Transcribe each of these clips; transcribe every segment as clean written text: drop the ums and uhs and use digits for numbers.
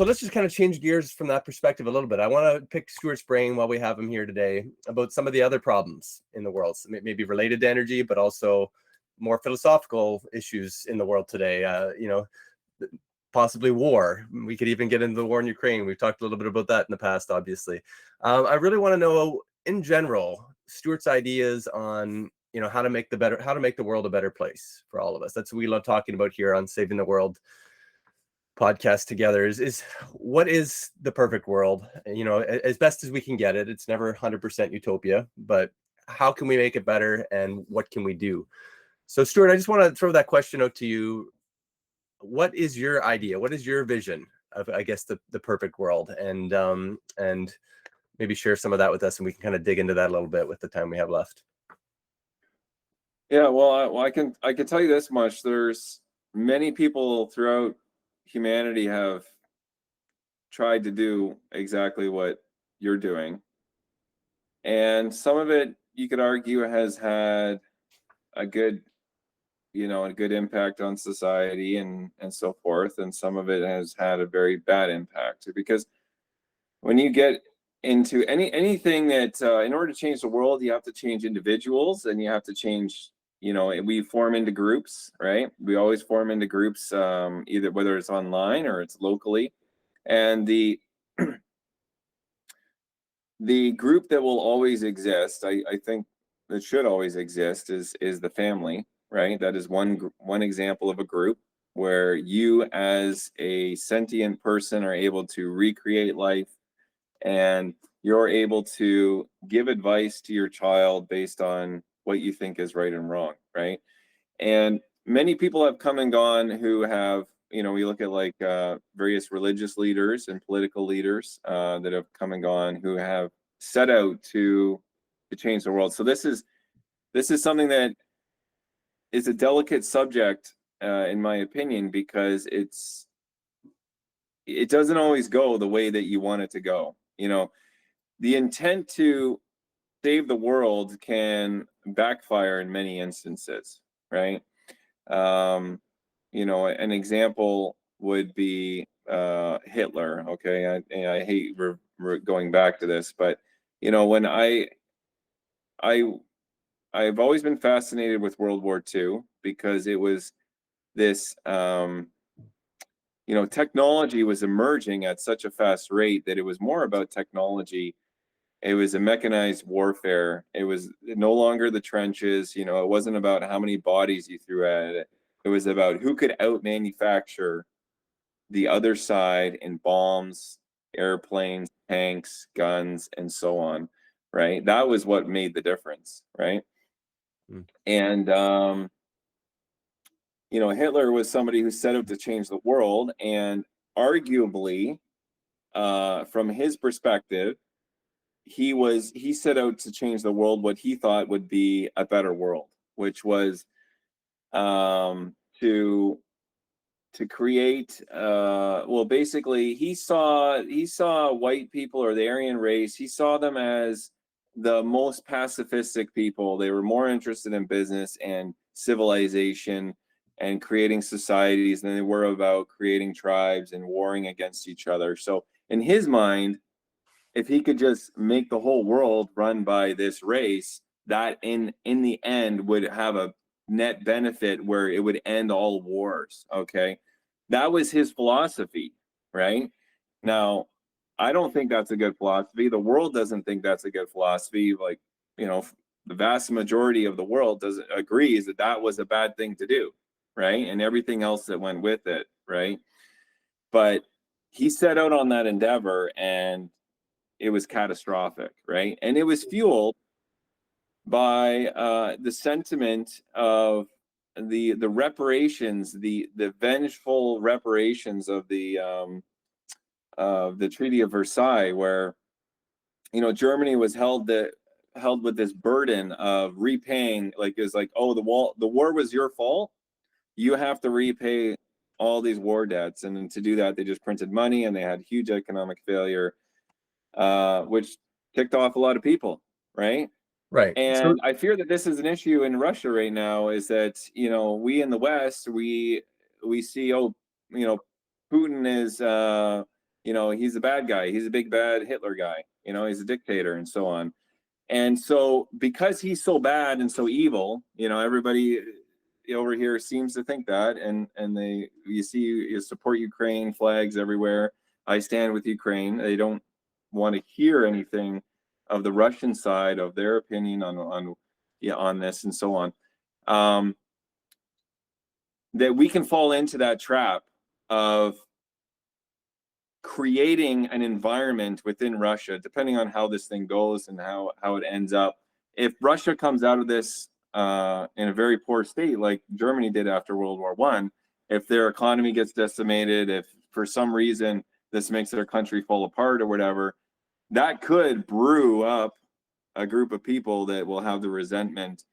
So let's just kind of change gears from that perspective a little bit. I want to pick Stuart's brain while we have him here today about some of the other problems in the world, so maybe related to energy, but also more philosophical issues in the world today. Possibly war. We could even get into the war in Ukraine. We've talked a little bit about that in the past, obviously. I really want to know, in general, Stuart's ideas on how to make the world a better place for all of us. That's what we love talking about here on Saving the World podcast together. Is what is the perfect world? As best as we can get it. It's never 100% utopia, but how can we make it better, and what can we do? So, Stuart, I just want to throw that question out to you. What is your idea? What is your vision of, I guess, the perfect world? And maybe share some of that with us, and we can kind of dig into that a little bit with the time we have left. Yeah, well, I can tell you this much. There's many people throughout humanity have tried to do exactly what you're doing. And some of it, you could argue, has had a good impact on society and so forth. And some of it has had a very bad impact, because when you get into anything that in order to change the world, you have to change individuals, and you have to change, we form into groups, right? We always form into groups, either whether it's online or it's locally. And the group that will always exist, I think that should always exist, is the family, right? That is one example of a group where you as a sentient person are able to recreate life, and you're able to give advice to your child based on what you think is right and wrong, right? And many people have come and gone who have, we look at like various religious leaders and political leaders that have come and gone who have set out to change the world. So this is something that is a delicate subject, in my opinion, because it doesn't always go the way that you want it to go. The intent to save the world can backfire in many instances, right? An example would be Hitler. Okay, I hate going back to this, but when I've always been fascinated with World War II, because it was this technology was emerging at such a fast rate that it was more about technology. It was a mechanized warfare. It was no longer the trenches. It wasn't about how many bodies you threw at it. It was about who could out-manufacture the other side in bombs, airplanes, tanks, guns, and so on, right? That was what made the difference, right? And, Hitler was somebody who set out to change the world, and arguably, from his perspective, he set out to change the world what he thought would be a better world, which was to create basically he saw white people, or the Aryan race, he saw them as the most pacifistic people. They were more interested in business and civilization and creating societies than they were about creating tribes and warring against each other. So in his mind, if he could just make the whole world run by this race, that in the end would have a net benefit where it would end all wars. Okay, that was his philosophy, right? Now, I don't think that's a good philosophy. The world doesn't think that's a good philosophy. Like, the vast majority of the world agrees that that was a bad thing to do, right? And everything else that went with it, right? But he set out on that endeavor, and it was catastrophic, right? And it was fueled by the sentiment of the reparations, the vengeful reparations of the Treaty of Versailles, where Germany was held with this burden of repaying. Like, it's like, oh, the war was your fault. You have to repay all these war debts, and to do that, they just printed money, and they had huge economic failure, which ticked off a lot of people, right? Right. And so, I fear that this is an issue in Russia right now, is that, we in the West, we see, Putin is he's a bad guy. He's a big bad Hitler guy. He's a dictator and so on. And so because he's so bad and so evil, everybody over here seems to think that, and you support Ukraine, flags everywhere. I stand with Ukraine. They don't want to hear anything of the Russian side of their opinion on this and so on. That we can fall into that trap of creating an environment within Russia, depending on how this thing goes and how it ends up. If Russia comes out of this in a very poor state, like Germany did after World War I, if their economy gets decimated, if for some reason this makes their country fall apart or whatever, that could brew up a group of people that will have the resentment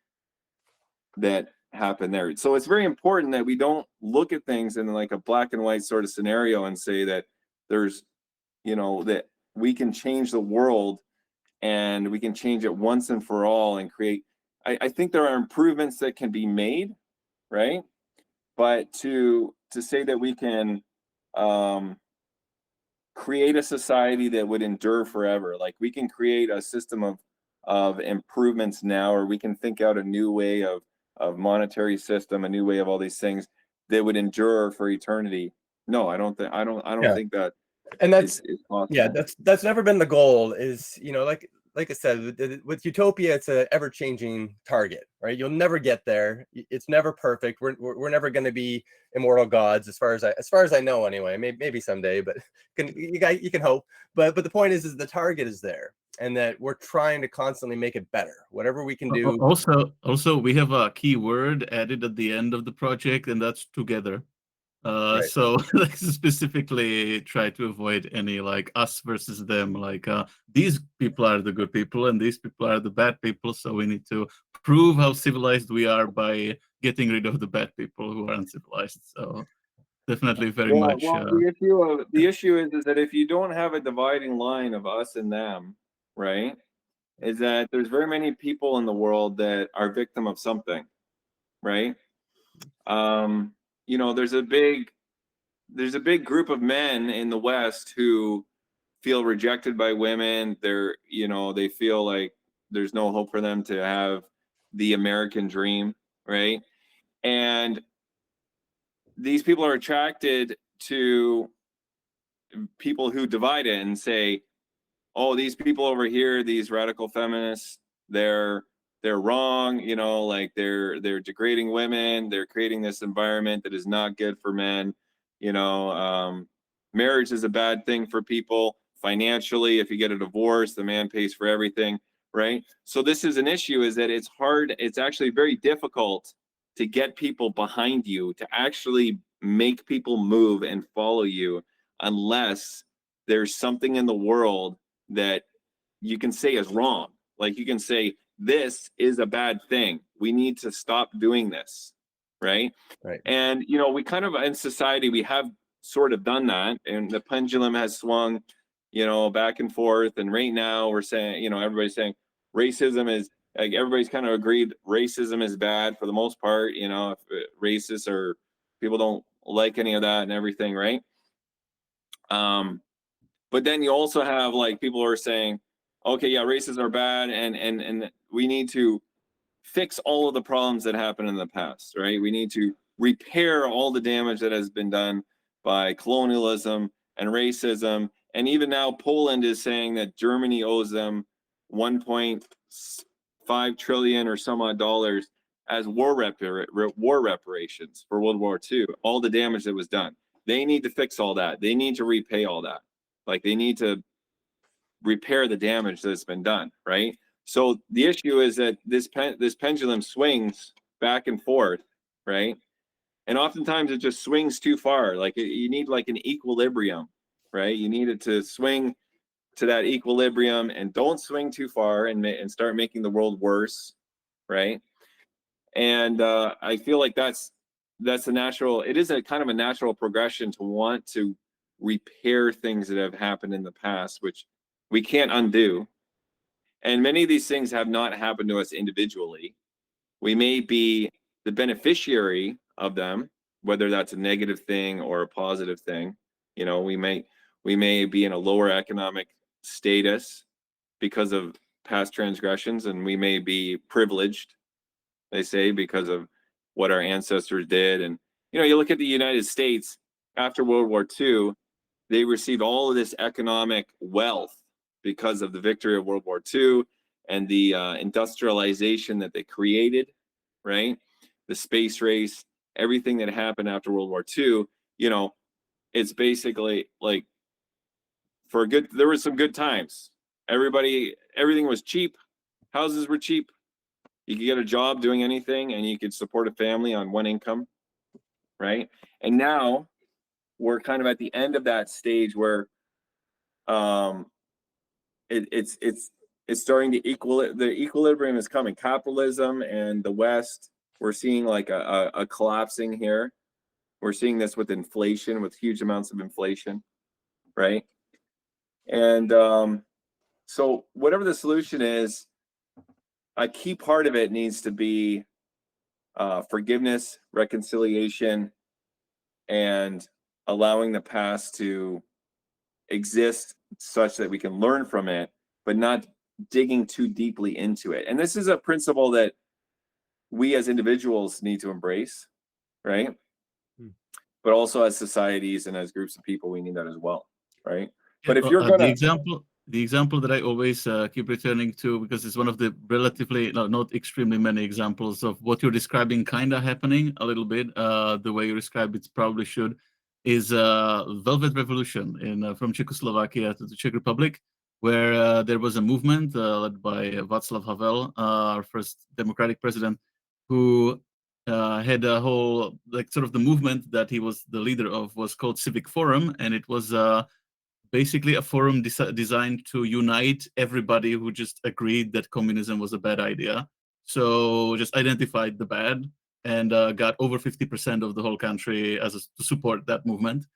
that happened there. So it's very important that we don't look at things in like a black and white sort of scenario and say that there's, that we can change the world and we can change it once and for all and create. I think there are improvements that can be made, right? But to say that we can create a society that would endure forever, like we can create a system of improvements now, or we can think out a new way of monetary system, a new way of all these things that would endure for eternity. No, I don't think think that. And that's possible. that's never been the goal, is like I said, with utopia, it's a ever-changing target, right? You'll never get there. It's never perfect. We're never going to be immortal gods, as far as I know, anyway. Maybe someday, but you can hope. But the point is the target is there, and that we're trying to constantly make it better, whatever we can do. Also, we have a key word added at the end of the project, and that's together. Right. So like specifically try to avoid any like us versus them, like these people are the good people and these people are the bad people, so we need to prove how civilized we are by getting rid of the bad people who are uncivilized. So definitely very much the issue is that if you don't have a dividing line of us and them, right, is that there's very many people in the world that are victim of something, right? There's a big group of men in the West who feel rejected by women. They feel like there's no hope for them to have the American dream, right? And these people are attracted to people who divide it and say, oh, these people over here, these radical feminists, they're wrong, like they're degrading women, they're creating this environment that is not good for men. Marriage is a bad thing for people financially. If you get a divorce, the man pays for everything, right? So this is an issue, is that it's actually very difficult to get people behind you, to actually make people move and follow you, unless there's something in the world that you can say is wrong. Like you can say, this is a bad thing. We need to stop doing this, right? Right. And, we kind of, in society, we have sort of done that, and the pendulum has swung, back and forth. And right now we're saying, everybody's saying racism is, like, everybody's kind of agreed racism is bad for the most part, if racists or people don't like any of that and everything, right? But then you also have like people who are saying, okay, yeah, races are bad, and we need to fix all of the problems that happened in the past, right? We need to repair all the damage that has been done by colonialism and racism. And even now Poland is saying that Germany owes them 1.5 trillion or some odd dollars as war reparations for World War II, all the damage that was done. They need to fix all that. They need to repay all that. Like they need to repair the damage that's been done, right? So the issue is that this pendulum swings back and forth, right? And oftentimes it just swings too far. Like you need like an equilibrium, right? You need it to swing to that equilibrium, and don't swing too far and start making the world worse, right? And I feel like that's a natural. It is a kind of a natural progression to want to repair things that have happened in the past, which we can't undo. And many of these things have not happened to us individually. We may be the beneficiary of them, whether that's a negative thing or a positive thing. We may We may be in a lower economic status because of past transgressions, and we may be privileged, they say, because of what our ancestors did. And, you look at the United States after World War II, they received all of this economic wealth because of the victory of World War II and the industrialization that they created, right? The space race, everything that happened after World War II, it's basically like there were some good times. Everything was cheap. Houses were cheap. You could get a job doing anything and you could support a family on one income, right? And now we're kind of at the end of that stage where it's starting to the equilibrium is coming. Capitalism and the West, we're seeing like a collapsing here. We're seeing this with inflation, with huge amounts of inflation, right? And so whatever the solution is, a key part of it needs to be forgiveness, reconciliation, and allowing the past to exist such that we can learn from it, but not digging too deeply into it. And this is a principle that we as individuals need to embrace, right? But also as societies and as groups of people, we need that as well, right? But if you're gonna the example that I always keep returning to, because it's one of the relatively not extremely many examples of what you're describing kind of happening a little bit, the way you describe it probably should, is Velvet Revolution from Czechoslovakia to the Czech Republic, where there was a movement led by Václav Havel, our first democratic president, who had a whole, like, sort of the movement that he was the leader of was called Civic Forum, and it was basically a forum designed to unite everybody who just agreed that communism was a bad idea. So just identified the bad and got over 50% of the whole country to support that movement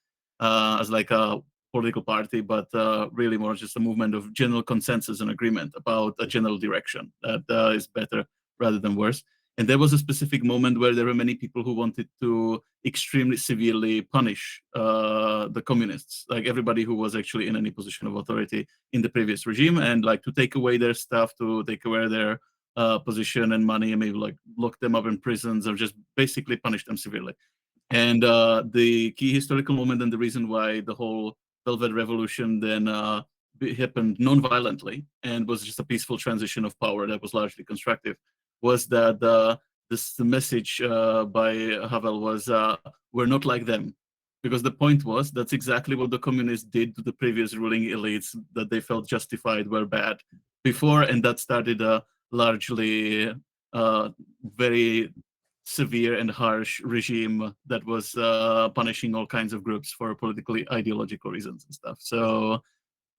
as like a political party, but really more just a movement of general consensus and agreement about a general direction that is better rather than worse. And there was a specific moment where there were many people who wanted to extremely severely punish the communists, like everybody who was actually in any position of authority in the previous regime, and like to take away their stuff, to take away their position and money, and maybe like lock them up in prisons or just basically punish them severely. And the key historical moment and the reason why the whole Velvet Revolution then happened non-violently and was just a peaceful transition of power that was largely constructive was that the message by Havel was, we're not like them. Because the point was, that's exactly what the communists did to the previous ruling elites that they felt justified were bad before, and that started a largely very severe and harsh regime that was punishing all kinds of groups for politically ideological reasons and stuff. So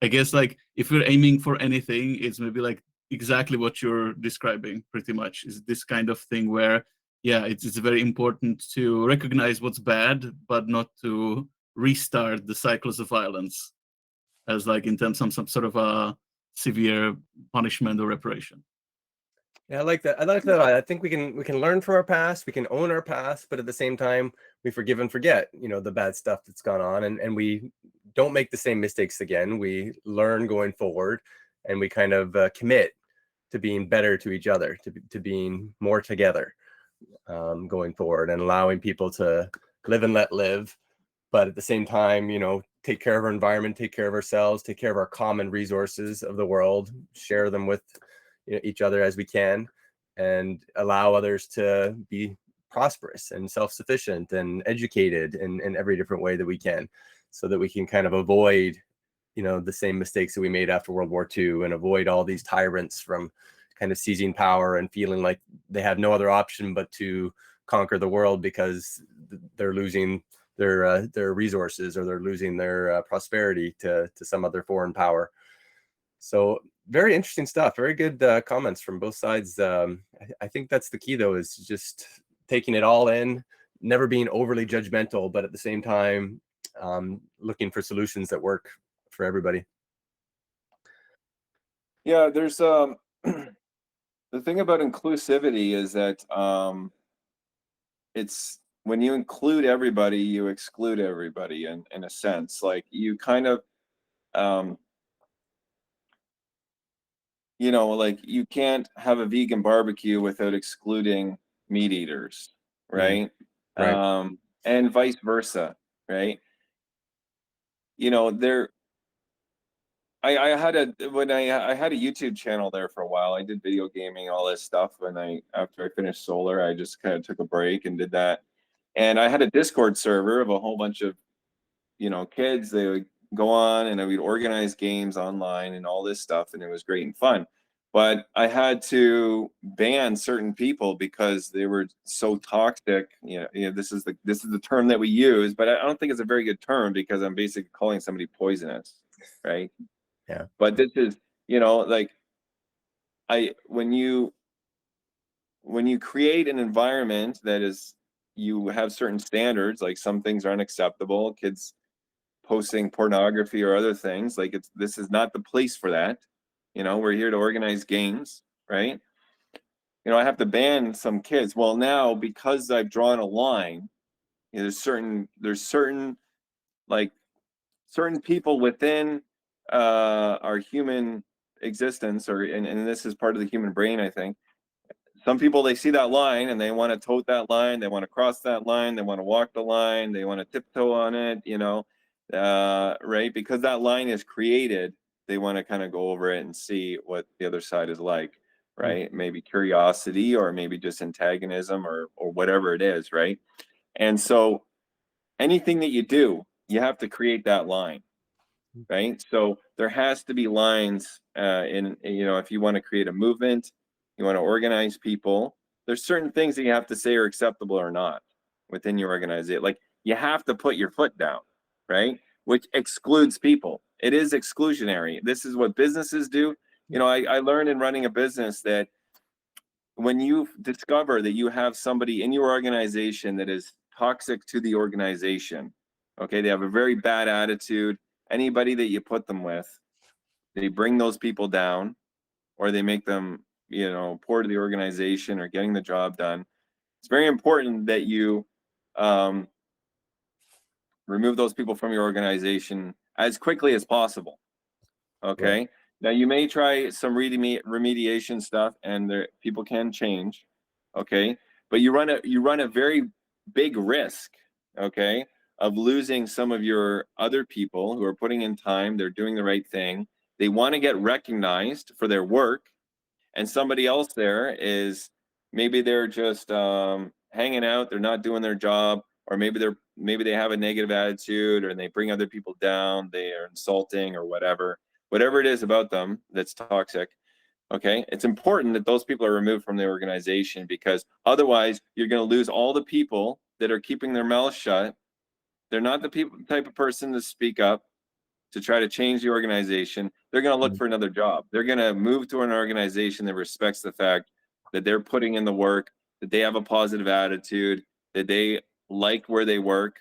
I guess like if we're aiming for anything, it's maybe like exactly what you're describing pretty much, is this kind of thing where, yeah, it's very important to recognize what's bad, but not to restart the cycles of violence as like in terms of some sort of a severe punishment or reparation. Yeah, I like that. I like that. I think we can learn from our past, we can own our past, but at the same time, we forgive and forget, the bad stuff that's gone on, and we don't make the same mistakes again. We learn going forward, and we kind of commit to being better to each other, to being more together going forward, and allowing people to live and let live, but at the same time, take care of our environment, take care of ourselves, take care of our common resources of the world, share them with each other as we can, and allow others to be prosperous and self-sufficient and educated in every different way that we can, so that we can kind of avoid the same mistakes that we made after World War II, and avoid all these tyrants from kind of seizing power and feeling like they have no other option but to conquer the world because they're losing their resources, or they're losing their prosperity to some other foreign power. So very interesting stuff. Very good comments from both sides. I think that's the key, though, is just taking it all in, never being overly judgmental, but at the same time, looking for solutions that work for everybody. Yeah, there's the thing about inclusivity is that it's when you include everybody, you exclude everybody in a sense. Like you kind of, you know, like you can't have a vegan barbecue without excluding meat eaters, right? Right. And vice versa, right? You know, I had a I had a YouTube channel there for a while. I did video gaming, all this stuff. And after I finished solar, I just kind of took a break and did that. And I had a Discord server of a whole bunch of, you know, kids. They would go on and we'd organize games online and all this stuff, and it was great and fun. But I had to ban certain people because they were so toxic. You know, this is the term that we use, but I don't think it's a very good term because I'm basically calling somebody poisonous, right? Yeah. But this is, you know, like when you create an environment that is, you have certain standards, like some things are unacceptable, kids posting pornography or other things, like this is not the place for that. You know, we're here to organize games, right? You know, I have to ban some kids. Well, now because I've drawn a line, you know, there's certain like certain people within our human existence, and this is part of the human brain, I think. Some people, they see that line and they want to tote that line, they want to cross that line, they want to walk the line, they want to tiptoe on it, you know, right? Because that line is created, they want to kind of go over it and see what the other side is like, right? Maybe curiosity, or maybe just antagonism, or whatever it is, right? And so anything that you do, you have to create that line, right? So there has to be lines you know, if you want to create a movement, you want to organize people, there's certain things that you have to say are acceptable or not within your organization. Like you have to put your foot down, right? Which excludes people. It is exclusionary. This is what businesses do. You know, I learned in running a business that when you discover that you have somebody in your organization that is toxic to the organization, okay, they have a very bad attitude, anybody that you put them with, they bring those people down, or they make them, you know, poor to the organization or getting the job done. It's very important that you remove those people from your organization as quickly as possible. Okay. Right. Now you may try some remediation stuff, and people can change. Okay. But you run a very big risk, okay, of losing some of your other people who are putting in time, they're doing the right thing. They want to get recognized for their work, and somebody else there is, maybe they're just hanging out, they're not doing their job, or maybe they have a negative attitude, or they bring other people down, they are insulting, or whatever it is about them that's toxic. Okay, it's important that those people are removed from the organization, because otherwise you're going to lose all the people that are keeping their mouths shut. They're not the type of person to speak up, to try to change the organization. They're going to look for another job. They're going to move to an organization that respects the fact that they're putting in the work, that they have a positive attitude, that they like where they work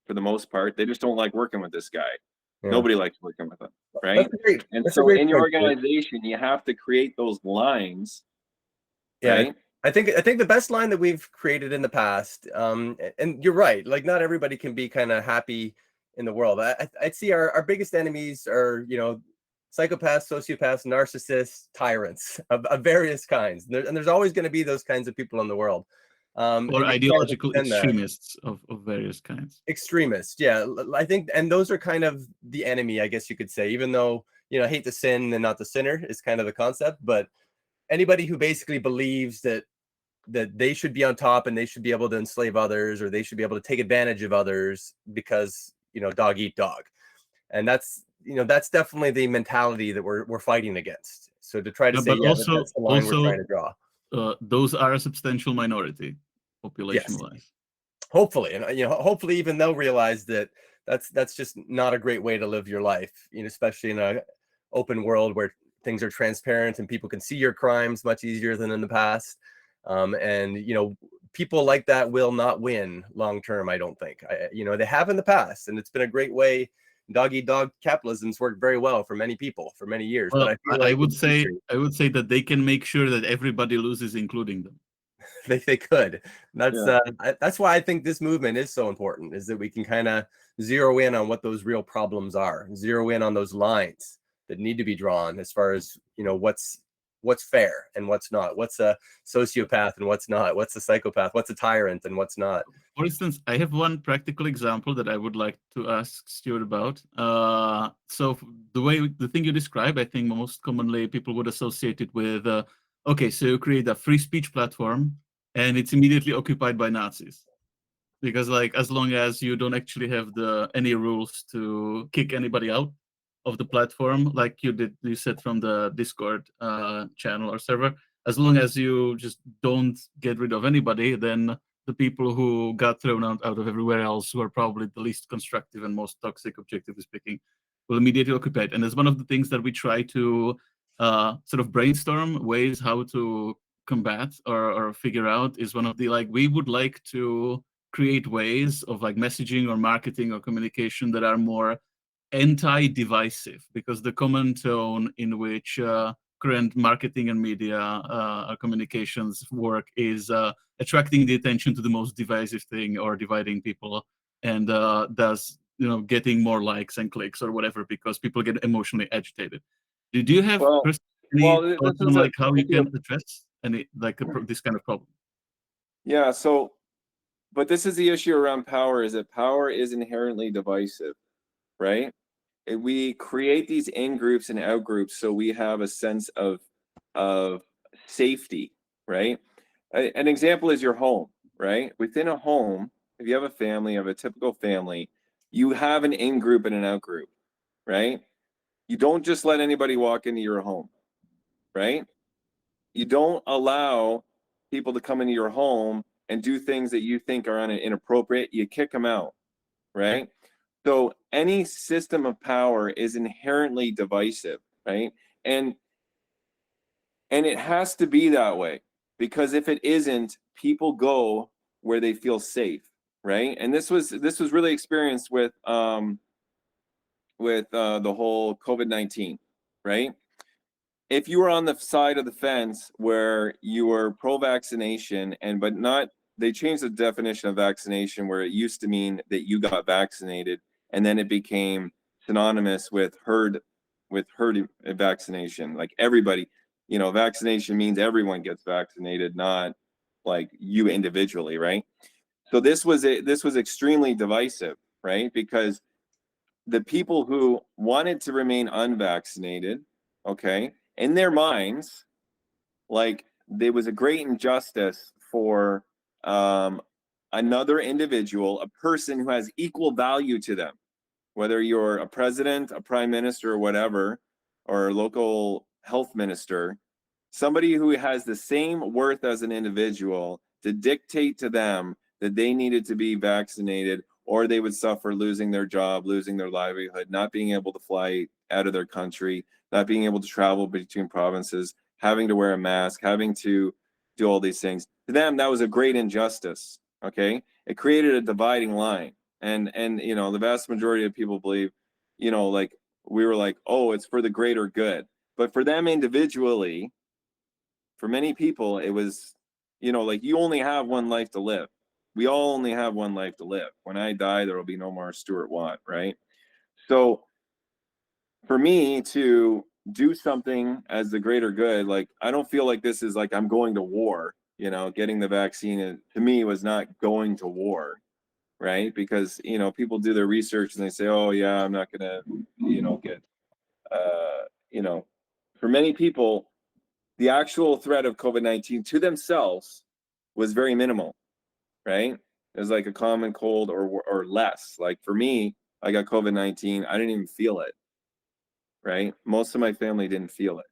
for the most part. They just don't like working with this guy. Yeah. Nobody likes working with him, right? And That's so in your point, organization, you have to create those lines, yeah. right? I think the best line that we've created in the past, and you're right, like not everybody can be kind of happy in the world. I'd see our biggest enemies are, you know, psychopaths, sociopaths, narcissists, tyrants of various kinds. And there's always going to be those kinds of people in the world. Or ideological extremists of various kinds. Extremists, yeah. I think, and those are kind of the enemy, I guess you could say, even though, you know, hate the sin and not the sinner is kind of the concept. But anybody who basically believes that they should be on top and they should be able to enslave others, or they should be able to take advantage of others because, you know, dog eat dog. And that's, you know, that's definitely the mentality that we're fighting against. So to try to say, but also, that's the line we're trying to draw. Those are a substantial minority population-wise. Yes. Hopefully, and you know, hopefully even they'll realize that that's just not a great way to live your life, you know, especially in a open world where things are transparent and people can see your crimes much easier than in the past. And you know, people like that will not win long term, I don't think. You know, they have in the past, and it's been a great way. Dog eat dog capitalism's worked very well for many people for many years. Well, but I feel like I would say that they can make sure that everybody loses, including them. they could. That's why I think this movement is so important, is that we can kind of zero in on what those real problems are, zero in on those lines that need to be drawn as far as, you know, what's fair and what's not, what's a sociopath and what's not, what's a psychopath, what's a tyrant and what's not. For instance, I have one practical example that I would like to ask Stuart about. So the thing you describe, I think most commonly people would associate it with, okay, so you create a free speech platform and it's immediately occupied by Nazis. Because like, as long as you don't actually have any rules to kick anybody out of the platform, like you said from the Discord channel or server, as long as you just don't get rid of anybody, then the people who got thrown out of everywhere else, who are probably the least constructive and most toxic, objectively speaking, will immediately occupy it. And that's one of the things that we try to sort of brainstorm ways how to combat or figure out, is one of the, like, we would like to create ways of like messaging or marketing or communication that are more anti-divisive, because the common tone in which current marketing and media communications work is attracting the attention to the most divisive thing or dividing people, and thus, you know, getting more likes and clicks or whatever, because people get emotionally agitated. Did you have Well, any this thoughts is on like how you can address any like this kind of problem? yeah. So, but this is the issue around power: is that power is inherently divisive, right? We create these in groups and out groups so we have a sense of safety, right? An example is your home, right? Within a home, if you have a family, you have a typical family, you have an in group and an out group, right? You don't just let anybody walk into your home, right? You don't allow people to come into your home and do things that you think are inappropriate. You kick them out, right? So any system of power is inherently divisive, right? And it has to be that way, because if it isn't, people go where they feel safe, right? And this was really experienced with the whole COVID-19, right? If you were on the side of the fence where you were pro-vaccination but not, they changed the definition of vaccination, where it used to mean that you got vaccinated, and then it became synonymous with herd vaccination. Like everybody, you know, vaccination means everyone gets vaccinated, not like you individually, right? So this was extremely divisive, right? Because the people who wanted to remain unvaccinated, okay, in their minds, like, there was a great injustice for another individual, a person who has equal value to them, whether you're a president, a prime minister, or whatever, or a local health minister, somebody who has the same worth as an individual, to dictate to them that they needed to be vaccinated or they would suffer losing their job, losing their livelihood, not being able to fly out of their country, not being able to travel between provinces, having to wear a mask, having to do all these things. To them, that was a great injustice, okay? It created a dividing line. And you know, the vast majority of people believe, you know, like, we were like, oh, it's for the greater good. But for them individually, for many people, it was, you know, like, you only have one life to live. We all only have one life to live. When I die, there will be no more Stuart Watt, right? So for me to do something as the greater good, like, I don't feel like this is like I'm going to war. You know, getting the vaccine, to me, was not going to war, right? Because, you know, people do their research and they say, oh yeah, I'm not gonna, you know, get you know, for many people, the actual threat of COVID-19 to themselves was very minimal, right? It was like a common cold or less. Like for me, I got COVID-19, I didn't even feel it, right? Most of my family didn't feel it.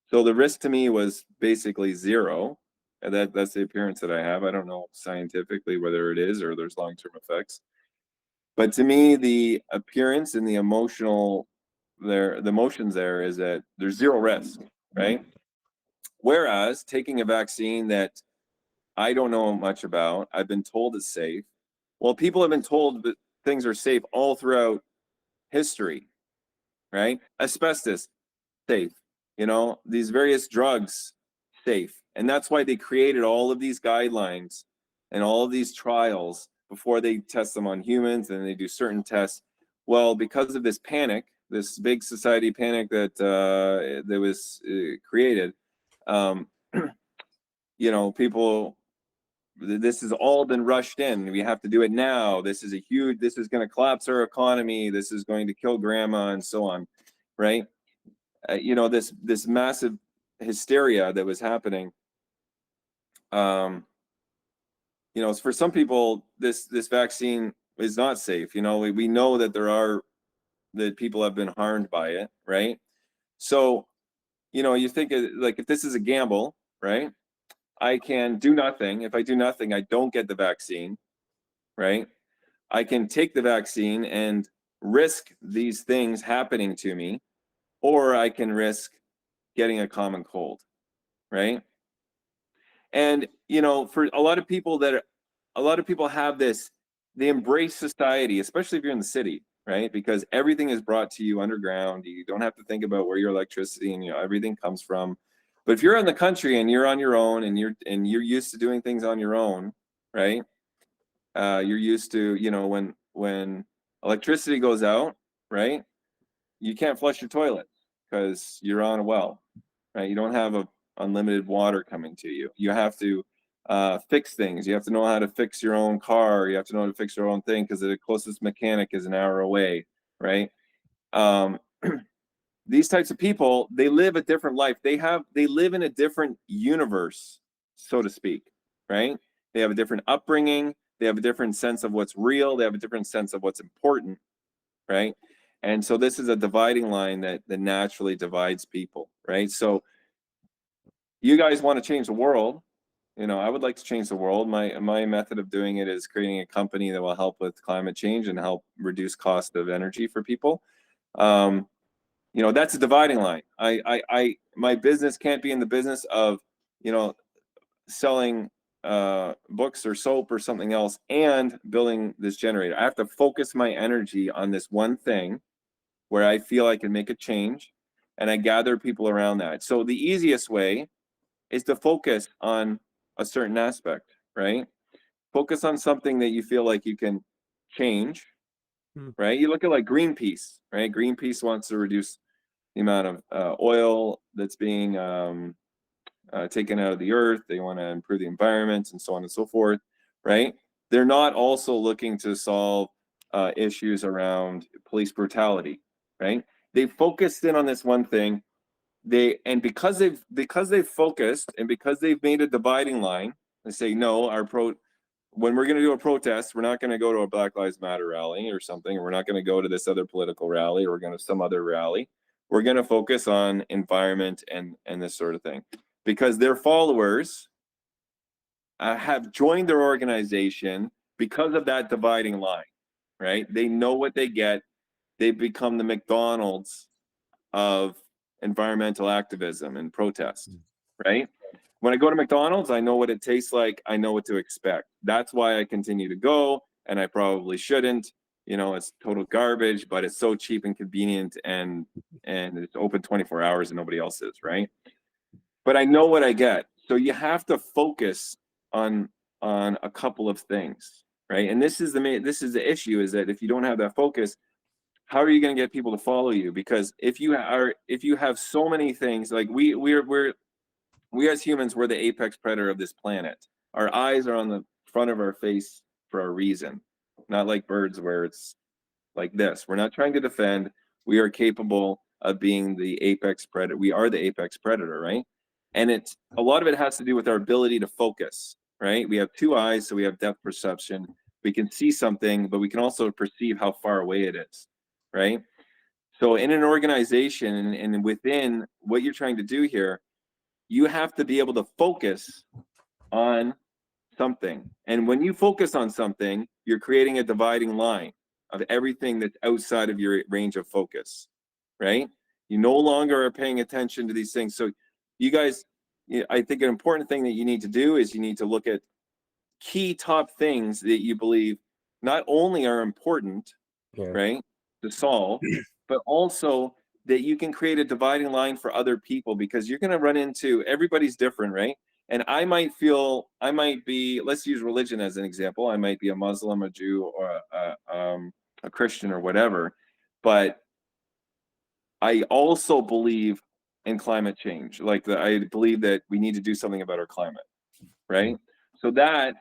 So the risk to me was basically zero. And that's the appearance that I have. I don't know scientifically whether it is or there's long-term effects. But to me, the appearance and the emotions there is that there's zero risk, right? Whereas taking a vaccine that I don't know much about, I've been told it's safe. Well, people have been told that things are safe all throughout history, right? Asbestos, safe. You know, these various drugs, safe. And that's why they created all of these guidelines and all of these trials before they test them on humans, and they do certain tests. Well, because of this panic, this big society panic that that was created, you know, people, this has all been rushed in. We have to do it now. This is going to collapse our economy. This is going to kill grandma, and so on, right? You know, this massive hysteria that was happening. You know, for some people, this vaccine is not safe. You know, we know that that people have been harmed by it, right? So, you know, you think like, if this is a gamble, right? I can do nothing. If I do nothing, I don't get the vaccine, right? I can take the vaccine and risk these things happening to me, or I can risk getting a common cold, right? And, you know, for a lot of people have this, they embrace society, especially if you're in the city, right? Because everything is brought to you underground. You don't have to think about where your electricity and, you know, everything comes from. But if you're in the country and you're on your own, and you're used to doing things on your own, right? You're used to, you know, when electricity goes out, right? You can't flush your toilet because you're on a well, right? You don't have unlimited water coming to you. You have to fix things. You have to know how to fix your own car. You have to know how to fix your own thing because the closest mechanic is an hour away, right? These types of people, they live a different life. They live in a different universe, so to speak, right? They have a different upbringing. They have a different sense of what's real. They have a different sense of what's important, right? And so this is a dividing line that naturally divides people, right? So you guys want to change the world. You know, I would like to change the world. My method of doing it is creating a company that will help with climate change and help reduce cost of energy for people. You know, that's a dividing line. My business can't be in the business of, you know, selling books or soap or something else and building this generator. I have to focus my energy on this one thing where I feel I can make a change, and I gather people around that. So the easiest way is to focus on a certain aspect, right? Focus on something that you feel like you can change, right? You look at like Greenpeace, right? Greenpeace wants to reduce the amount of oil that's being taken out of the earth. They want to improve the environment and so on and so forth, right? They're not also looking to solve issues around police brutality, right? They focused in on this one thing. Because they've focused, and because they've made a dividing line, they say, no, when we're going to do a protest, we're not going to go to a Black Lives Matter rally or something, or we're not going to go to this other political rally, or we're going to some other rally. We're going to focus on environment and this sort of thing, because their followers have joined their organization because of that dividing line, right? They know what they get. They've become the McDonald's of environmental activism and protest, right? When I go to McDonald's, I know what it tastes like. I know what to expect. That's why I continue to go, and I probably shouldn't. You know, it's total garbage, but it's so cheap and convenient, and it's open 24 hours and nobody else is, right? But I know what I get. So you have to focus on a couple of things, right? And this is the issue, is that if you don't have that focus, how are you going to get people to follow you? Because if you have so many things, like we as humans, we're the apex predator of this planet. Our eyes are on the front of our face for a reason, not like birds where it's like this. We're not trying to defend. We are capable of being the apex predator. We are the apex predator, right? And a lot of it has to do with our ability to focus, right? We have two eyes, so we have depth perception. We can see something, but we can also perceive how far away it is, right? So in an organization and within what you're trying to do here, you have to be able to focus on something. And when you focus on something, you're creating a dividing line of everything that's outside of your range of focus, right? You no longer are paying attention to these things. So you guys, I think an important thing that you need to do is you need to look at key top things that you believe not only are important, right, to solve, but also that you can create a dividing line for other people, because you're going to run into, everybody's different, right? And I might be, let's use religion as an example. I might be a Muslim, a Jew, or a Christian or whatever, but I also believe in climate change. Like I believe that we need to do something about our climate, right? So that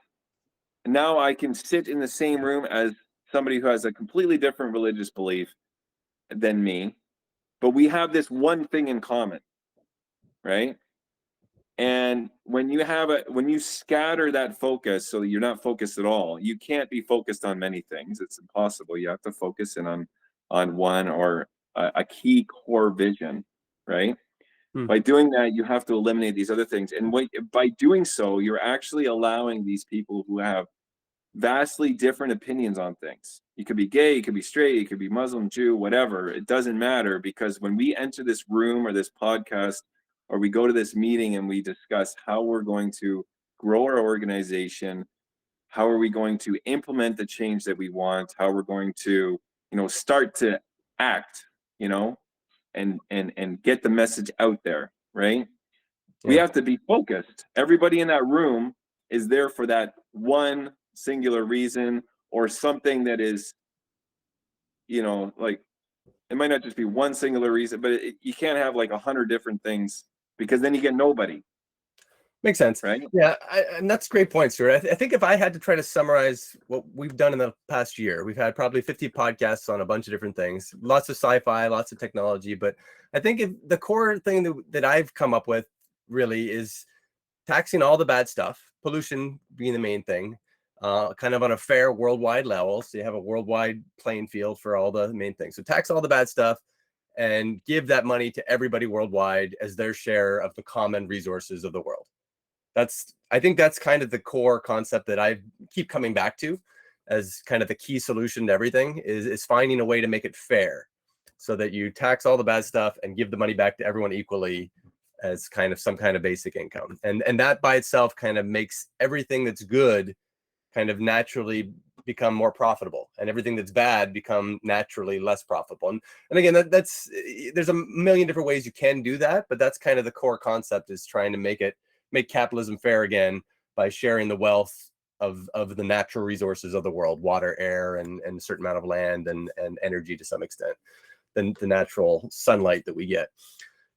now I can sit in the same room as somebody who has a completely different religious belief than me, but we have this one thing in common, right? And when you scatter that focus, so you're not focused at all, you can't be focused on many things. It's impossible. You have to focus in on one or a key core vision, right? By doing that, you have to eliminate these other things. And by doing so, you're actually allowing these people who have vastly different opinions on things. You could be gay, you could be straight, you could be Muslim, Jew, whatever. It doesn't matter, because when we enter this room or this podcast, or we go to this meeting and we discuss how we're going to grow our organization, how are we going to implement the change that we want, how we're going to, start to act, and get the message out there, right? Yeah. We have to be focused. Everybody in that room is there for that one singular reason, or something that is, like, it might not just be one singular reason, but you can't have like 100 different things, because then you get nobody. Makes sense, right? Yeah, and that's a great point, Stuart. I think if I had to try to summarize what we've done in the past year, we've had probably 50 podcasts on a bunch of different things, lots of sci-fi, lots of technology. But I think if the core thing that I've come up with really is taxing all the bad stuff, pollution being the main thing, kind of on a fair worldwide level. So you have a worldwide playing field for all the main things. So tax all the bad stuff and give that money to everybody worldwide as their share of the common resources of the world. I think that's kind of the core concept that I keep coming back to as kind of the key solution to everything, is finding a way to make it fair, so that you tax all the bad stuff and give the money back to everyone equally as kind of some kind of basic income. And that by itself kind of makes everything that's good kind of naturally become more profitable, and everything that's bad become naturally less profitable. And again, that's there's a million different ways you can do that, but that's kind of the core concept, is trying to make capitalism fair again by sharing the wealth of the natural resources of the world, water, air, and a certain amount of land and energy to some extent, the natural sunlight that we get.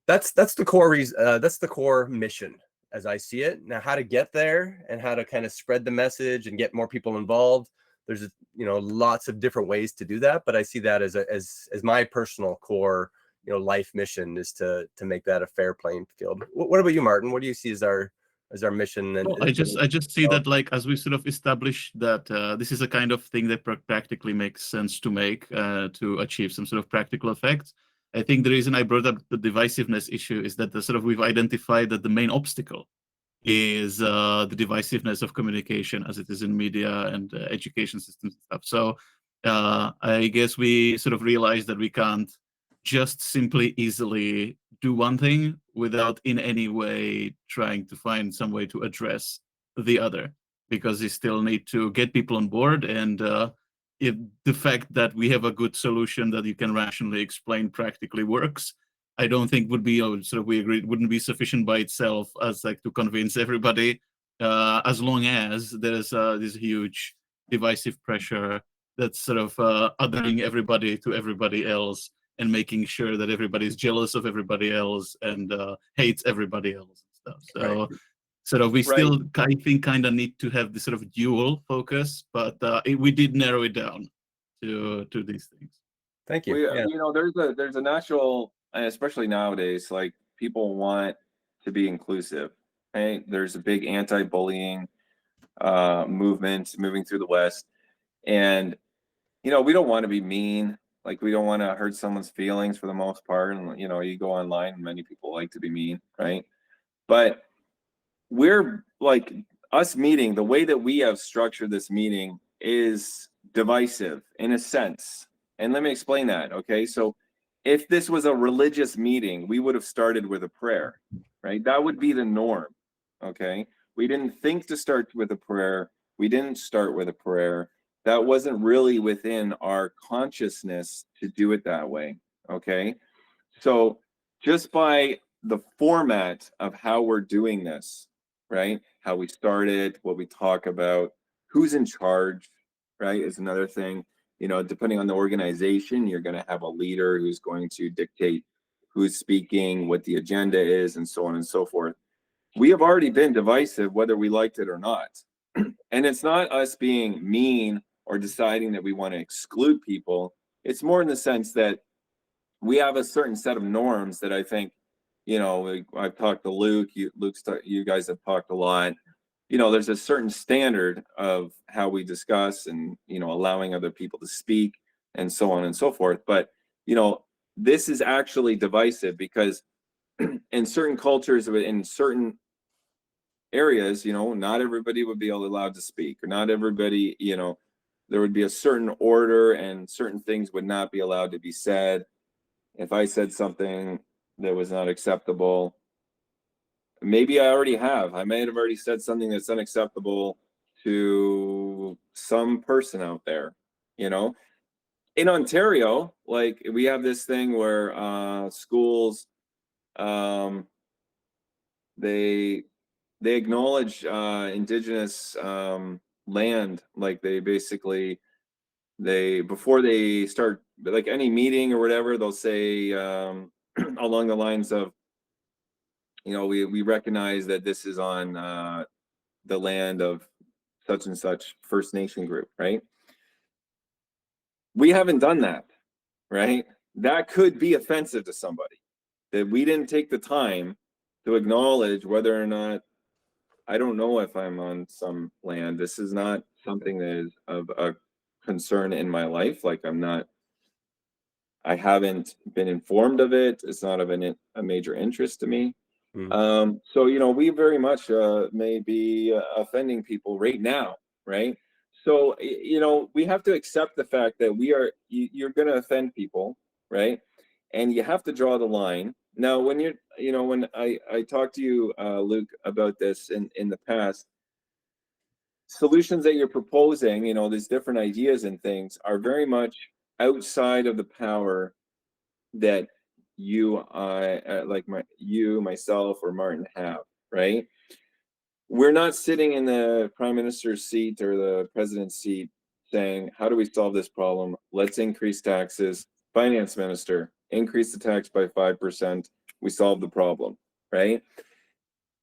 That's the core reason. That's the core mission as I see it. Now, how to get there and how to kind of spread the message and get more people involved, there's lots of different ways to do that, but I see that as my personal core life mission, is to make that a fair playing field. What about you, Martin? What do you see as our mission? And I just see that, like, as we sort of establish that this is a kind of thing that practically makes sense to make to achieve some sort of practical effects. I think the reason I brought up the divisiveness issue is that we've identified that the main obstacle is the divisiveness of communication as it is in media and education systems and stuff. So I guess we sort of realized that we can't just simply easily do one thing without in any way trying to find some way to address the other, because you still need to get people on board. And if the fact that we have a good solution that you can rationally explain practically works, I don't think would be, we agreed, wouldn't be sufficient by itself as like to convince everybody, as long as there's this huge divisive pressure that's sort of othering everybody to everybody else, and making sure that everybody's jealous of everybody else and hates everybody else and stuff. So we still, I think, kind of need to have this sort of dual focus, but we did narrow it down to these things. Thank you. There's a natural, especially nowadays, like, people want to be inclusive, right? There's a big anti-bullying movement moving through the West, and we don't want to be mean. Like, we don't want to hurt someone's feelings for the most part. And, you go online and many people like to be mean, right? But we're like, us meeting, the way that we have structured this meeting is divisive in a sense. And let me explain that, okay? So if this was a religious meeting, we would have started with a prayer, right? That would be the norm, okay? We didn't think to start with a prayer. We didn't start with a prayer. That wasn't really within our consciousness to do it that way, okay? So just by the format of how we're doing this, right? How we started, what we talk about, who's in charge, right, is another thing. You know, depending on the organization, you're going to have a leader who's going to dictate who's speaking, what the agenda is, and so on and so forth. We have already been divisive, whether we liked it or not. And it's not us being mean or deciding that we want to exclude people. It's more in the sense that we have a certain set of norms that I think, you know, I've talked to Luke, you guys have talked a lot. You know, there's a certain standard of how we discuss and, you know, allowing other people to speak and so on and so forth. But, you know, this is actually divisive because in certain cultures, in certain areas, you know, not everybody would be allowed to speak, or not everybody, you know, there would be a certain order and certain things would not be allowed to be said. If I said something that was not acceptable, maybe I already have. I may have already said something that's unacceptable to some person out there, you know. In Ontario, like we have this thing where schools, they acknowledge Indigenous land. Like they basically, before they start like any meeting or whatever, they'll say along the lines of, you know, we recognize that this is on the land of such and such First Nation group, right? We haven't done that, right? That could be offensive to somebody, that we didn't take the time to acknowledge whether or not, I don't know if I'm on some land. This is not something that is of a concern in my life. Like I haven't been informed of it. It's not of a major interest to me. So, you know, we very much may be offending people right now, right? So, you know, we have to accept the fact that you're going to offend people, right? And you have to draw the line. Now, when when I talked to you, Luke, about this in the past, solutions that you're proposing, you know, these different ideas and things are very much outside of the power that myself, or Martin have, right? We're not sitting in the prime minister's seat or the president's seat saying, how do we solve this problem? Let's increase taxes. Finance minister, increase the tax by 5%. We solve the problem, right?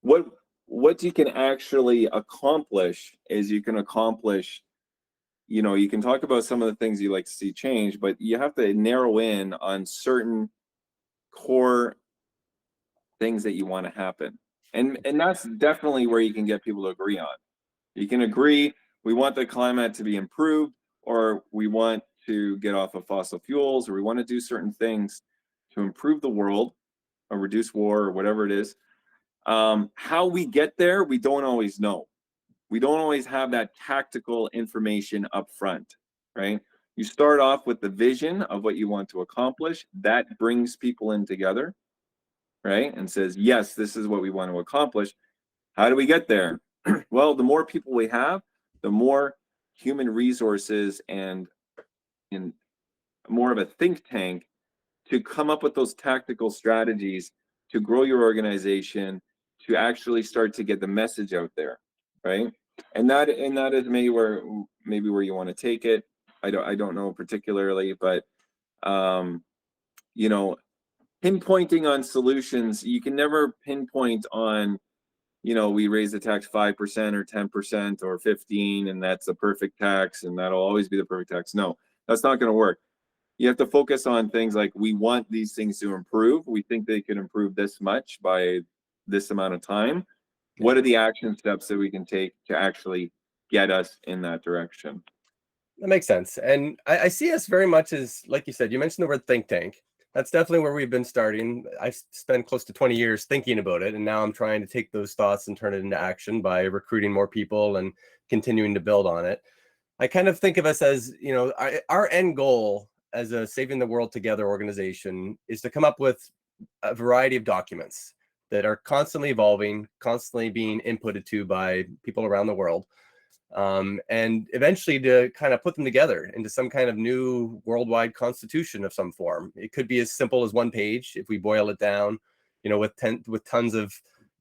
What you can actually accomplish is you can accomplish, you know, you can talk about some of the things you like to see change, but you have to narrow in on certain core things that you want to happen. And that's definitely where you can get people to agree on. You can agree, we want the climate to be improved, or we want to get off of fossil fuels, or we want to do certain things to improve the world or reduce war or whatever it is. How we get there, we don't always know. We don't always have that tactical information up front, right? You start off with the vision of what you want to accomplish. That brings people in together, right? And says, yes, this is what we want to accomplish. How do we get there? Well, the more people we have, the more human resources and more of a think tank to come up with those tactical strategies to grow your organization, to actually start to get the message out there, right? And that is maybe where you want to take it. I don't know particularly, but you know, pinpointing on solutions, you can never pinpoint on, you know, we raise the tax 5% or 10% or 15%, and that's the perfect tax, and that'll always be the perfect tax. No, that's not going to work. You have to focus on things like, we want these things to improve. We think they can improve this much by this amount of time. What are the action steps that we can take to actually get us in that direction? That makes sense. And I see us very much as, like you said, you mentioned the word think tank. That's definitely where we've been starting. I've spent close to 20 years thinking about it, and now I'm trying to take those thoughts and turn it into action by recruiting more people and continuing to build on it. I kind of think of us as, you know, our end goal as a Saving the World Together organization is to come up with a variety of documents that are constantly evolving, constantly being inputted to by people around the world. And eventually to kind of put them together into some kind of new worldwide constitution of some form. It could be as simple as one page if we boil it down, you know, with tons of,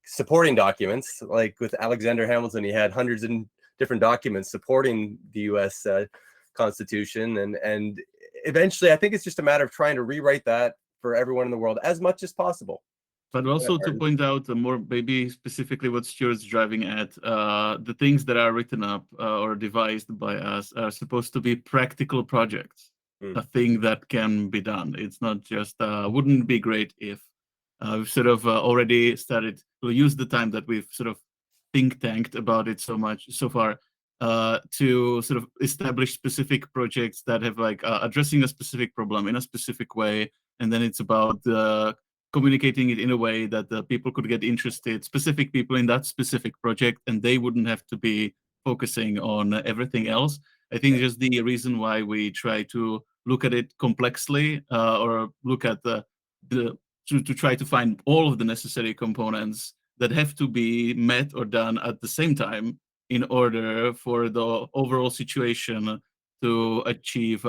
supporting documents. Like with Alexander Hamilton, he had hundreds of different documents supporting the U.S. Constitution, and eventually, I think it's just a matter of trying to rewrite that for everyone in the world as much as possible. But also to point out more, maybe specifically what Stuart's driving at, the things that are written up or devised by us are supposed to be practical projects, a thing that can be done. It's not just, wouldn't be great if. We've sort of already started to use the time that we've sort of think tanked about it so much so far to sort of establish specific projects that have like addressing a specific problem in a specific way. And then it's about communicating it in a way that the people could get interested, specific people in that specific project, and they wouldn't have to be focusing on everything else. I think just the reason why we try to look at it complexly or look at to try to find all of the necessary components that have to be met or done at the same time in order for the overall situation to achieve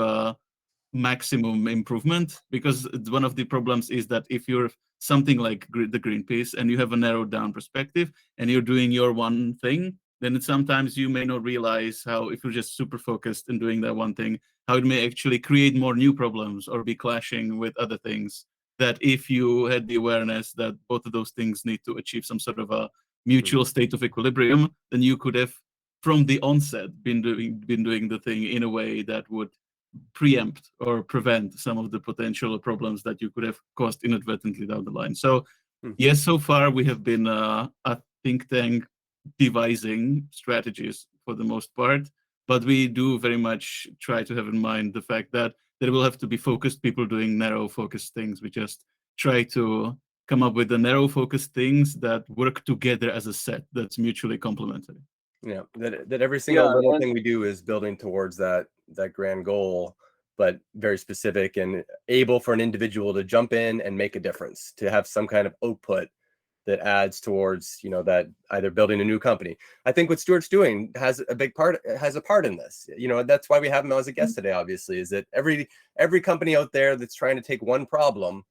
maximum improvement. Because one of the problems is that if you're something like the Greenpeace and you have a narrowed down perspective and you're doing your one thing, then sometimes you may not realize how, if you're just super focused in doing that one thing, how it may actually create more new problems or be clashing with other things, that if you had the awareness that both of those things need to achieve some sort of a mutual state of equilibrium, then you could have from the onset been doing the thing in a way that would preempt or prevent some of the potential problems that you could have caused inadvertently down the line. So yes, so far we have been a think tank devising strategies for the most part, but we do very much try to have in mind the fact that there will have to be focused people doing narrow focused things. We just try to come up with the narrow focused things that work together as a set that's mutually complementary. Yeah, that every single little thing we do is building towards that grand goal, but very specific and able for an individual to jump in and make a difference, to have some kind of output that adds towards, you know, that either building a new company. I think what Stuart's doing has a part in this. You know, that's why we have him as a guest today, obviously, is that every company out there that's trying to take one problem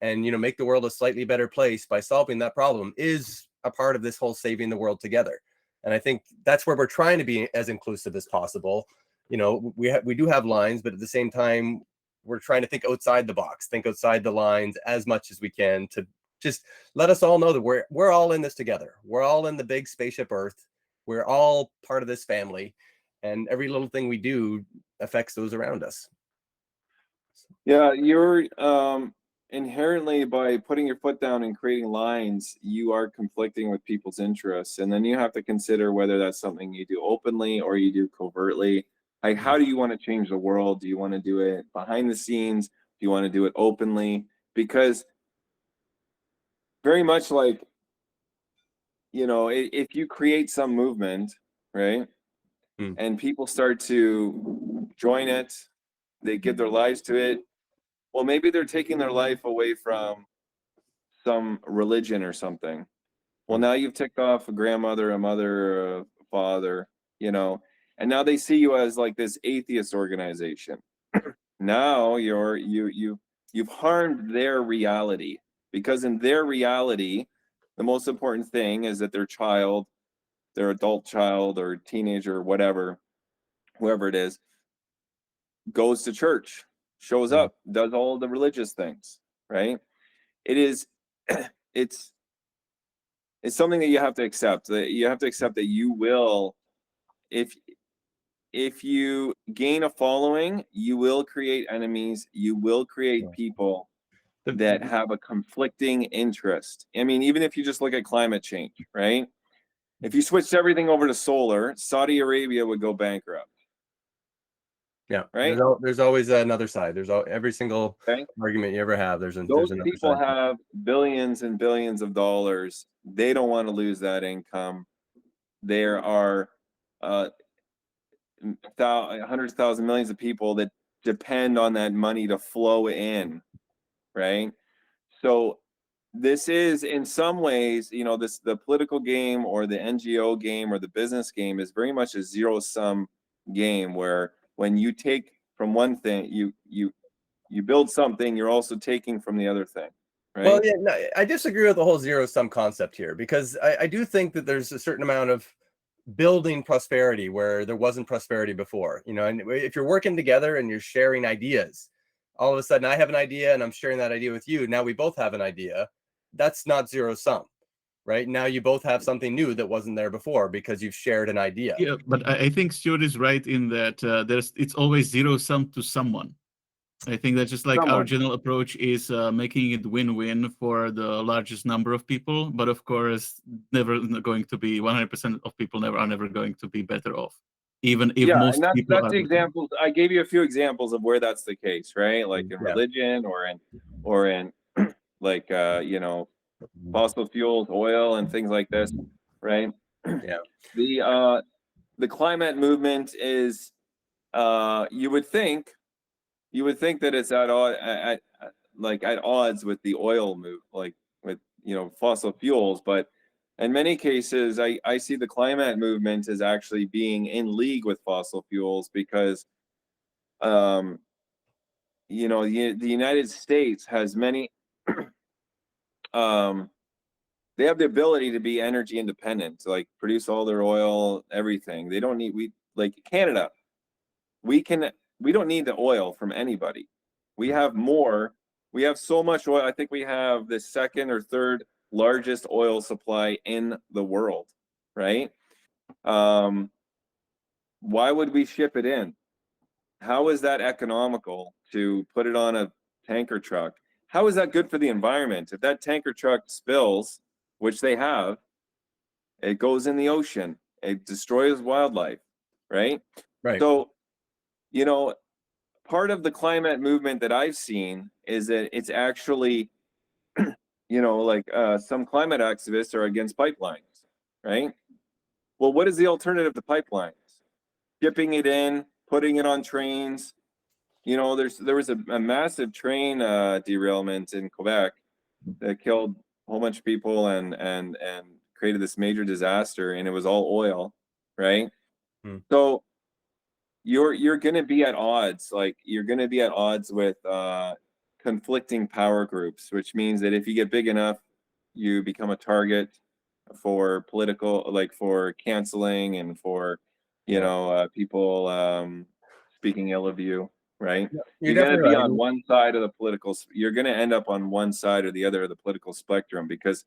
and, you know, make the world a slightly better place by solving that problem is a part of this whole saving the world together. And I think that's where we're trying to be as inclusive as possible. You know, we do have lines, but at the same time, we're trying to think outside the box, think outside the lines as much as we can to just let us all know that we're all in this together. We're all in the big spaceship Earth. We're all part of this family, and every little thing we do affects those around us. Yeah, you're inherently, by putting your foot down and creating lines, you are conflicting with people's interests, and then you have to consider whether that's something you do openly or you do covertly. Like, how do you want to change the world? Do you want to do it behind the scenes? Do you want to do it openly? Because very much like, you know, if you create some movement, right, and people start to join it, they give their lives to it, well, maybe they're taking their life away from some religion or something. Well, now you've ticked off a grandmother, a mother, a father, you know, and now they see you as like this atheist organization. Now you've harmed their reality, because in their reality, the most important thing is that their child, their adult child or teenager or whatever, whoever it is, goes to church, shows up, does all the religious things, right? It is, it's something that you have to accept. That you have to accept that you will, if you gain a following, you will create enemies. You will create people that have a conflicting interest. I mean, even if you just look at climate change, right? If you switched everything over to solar, Saudi Arabia would go bankrupt. Yeah, right. There's always another side. There's every single argument you ever have. There's Those another people side. have billions and billions of dollars. They don't want to lose that income. There are hundreds of thousands, millions of people that depend on that money to flow in, right? So this is, in some ways, you know, the political game or the NGO game or the business game is very much a zero-sum game, where when you take from one thing, you build something, you're also taking from the other thing, Well, right? yeah, no, I disagree with the whole zero sum concept here, because I do think that there's a certain amount of building prosperity where there wasn't prosperity before. And if you're working together and you're sharing ideas, all of a sudden I have an idea and I'm sharing that idea with you. Now we both have an idea. That's not zero sum, right? Now you both have something new that wasn't there before because you've shared an idea. Yeah, but I think Stuart is right in that it's always zero sum to someone. I think that's just like our Someone. general approach is making it win-win for the largest number of people, but of course, never going to be 100% of people are never going to be better off, even if Yeah, most and that's people are the better off. examples. I gave you a few examples of where that's the case, right? Like in Yeah. religion or in like fossil fuels, oil, and things like this, right? Yeah. The climate movement is you would think that it's at odds with the oil move, like with fossil fuels, but in many cases I see the climate movement as actually being in league with fossil fuels because the United States has many they have the ability to be energy independent, to like produce all their oil, everything. They don't need like Canada. We don't need the oil from anybody. We have more. We have so much oil. I think we have the second or third largest oil supply in the world, right? Why would we ship it in? How is that economical to put it on a tanker truck? How is that good for the environment? If that tanker truck spills, which they have, it goes in the ocean. It destroys wildlife, right? Right. So, part of the climate movement that I've seen is that it's actually, some climate activists are against pipelines, right? Well, what is the alternative to pipelines? Shipping it in, putting it on trains. There was a massive train derailment in Quebec that killed a whole bunch of people and created this major disaster, and it was all oil, right? So you're going to be at odds, with conflicting power groups, which means that if you get big enough, you become a target for for canceling and for people speaking ill of you, right? You're You're going to definitely be right. on one side of the you're going to end up on one side or the other of the political spectrum, because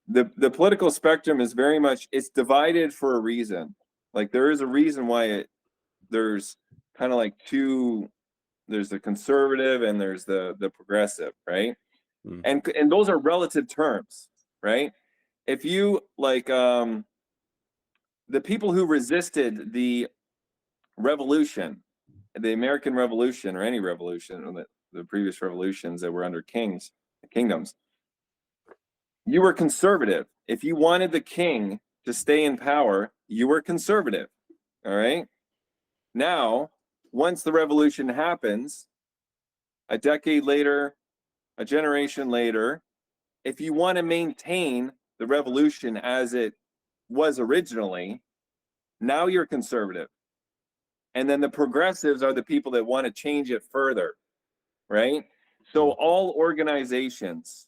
the political spectrum is very much, it's divided for a reason. Like there is a reason why there's kind of like there's the conservative and there's the progressive, right? And those are relative terms, right? If you the people who resisted the revolution, the American Revolution, or any revolution, or the previous revolutions that were under kingdoms, you were conservative. If you wanted the king to stay in power, you were conservative. All right. Now, once the revolution happens, a decade later, a generation later, if you want to maintain the revolution as it was originally, now you're conservative. And then the progressives are the people that want to change it further, right? So all organizations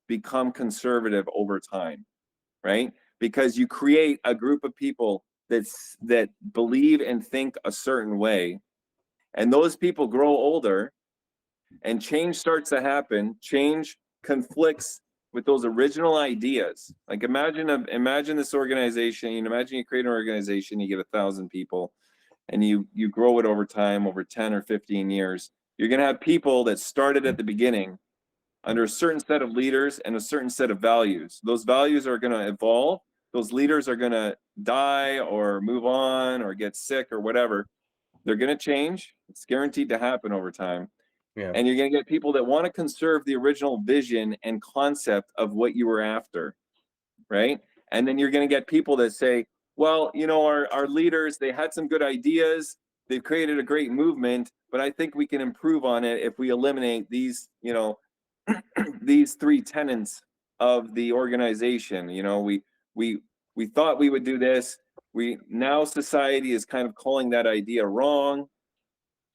become conservative over time, right? Because you create a group of people that believe and think a certain way, and those people grow older, and change starts to happen. Change conflicts with those original ideas. Like imagine this organization. Imagine you create an organization, you get 1,000 people, and you grow it over time, over 10 or 15 years. You're going to have people that started at the beginning under a certain set of leaders and a certain set of values. Those values are going to evolve. Those leaders are going to die or move on or get sick or whatever. They're going to change. It's guaranteed to happen over time. Yeah. And you're going to get people that want to conserve the original vision and concept of what you were after, right? And then you're going to get people that say, well, our leaders, they had some good ideas. They've created a great movement, but I think we can improve on it if we eliminate these, these three tenets of the organization. We thought we would do this. Now society is kind of calling that idea wrong.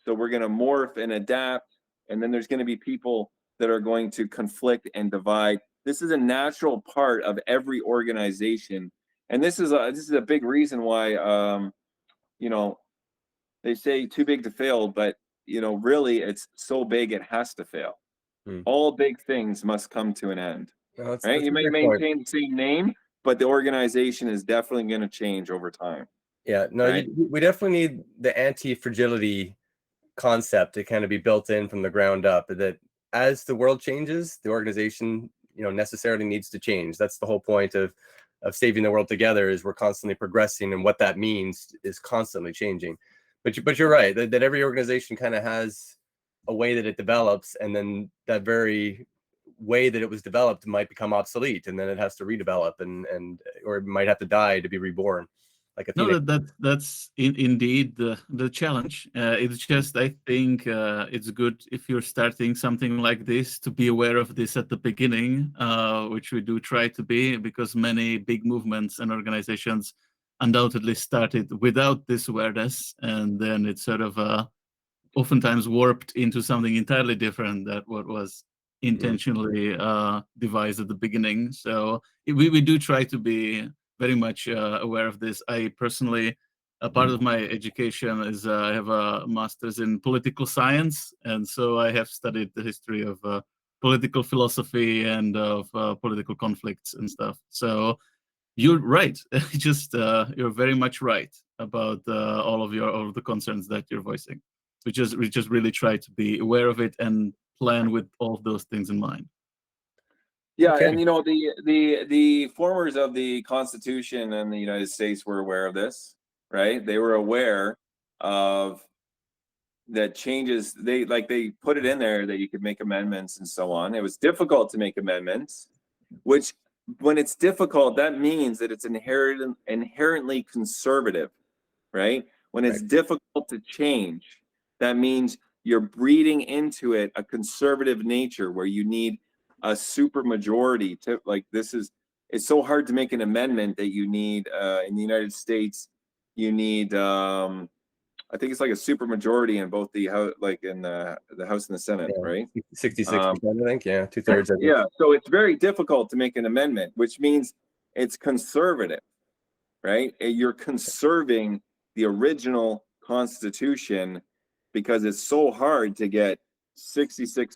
So we're going to morph and adapt and then there's going to be people that are going to conflict and divide. This is a natural part of every organization, and this is a big reason why you know, they say too big to fail, but you know, really it's so big it has to fail. All big things must come to an end. No, Right? that's You a may great point. maintain the same name, but the organization is definitely going to change over time. Yeah, no, Right? we definitely need the anti-fragility concept to kind of be built in from the ground up, that as the world changes, the organization, you know, necessarily needs to change. That's the whole point of saving the world together, is we're constantly progressing, and what that means is constantly changing. But you're right that every organization kind of has a way that it develops, and then that very way that it was developed might become obsolete, and then it has to redevelop, and or it might have to die to be reborn, like a No, phoenix. that's indeed the challenge. It's just, I think it's good if you're starting something like this to be aware of this at the beginning, which we do try to be, because many big movements and organizations undoubtedly started without this awareness, and then it's sort of oftentimes warped into something entirely different that what was intentionally devised at the beginning. So we do try to be very much aware of this. I personally, a part of my education is I have a master's in political science, and so I have studied the history of political philosophy and of political conflicts and stuff. So you're right. Just you're very much right about all of the concerns that you're voicing. We just really try to be aware of it and plan with all of those things in mind. Yeah, Okay. and you know, the formers of the Constitution in the United States were aware of this, right? They were aware of that changes. They put it in there that you could make amendments and so on. It was difficult to make amendments, which when it's difficult, that means that it's inherently conservative, right? When it's difficult to change, that means you're breeding into it a conservative nature where you need a super majority to, like, it's so hard to make an amendment that you need in the United States, you need I think it's like a super majority in both the house, like in the House and the Senate, right? 66%, I think. Yeah, 2/3. Yeah, so it's very difficult to make an amendment, which means it's conservative, right? You're conserving the original Constitution because it's so hard to get 66%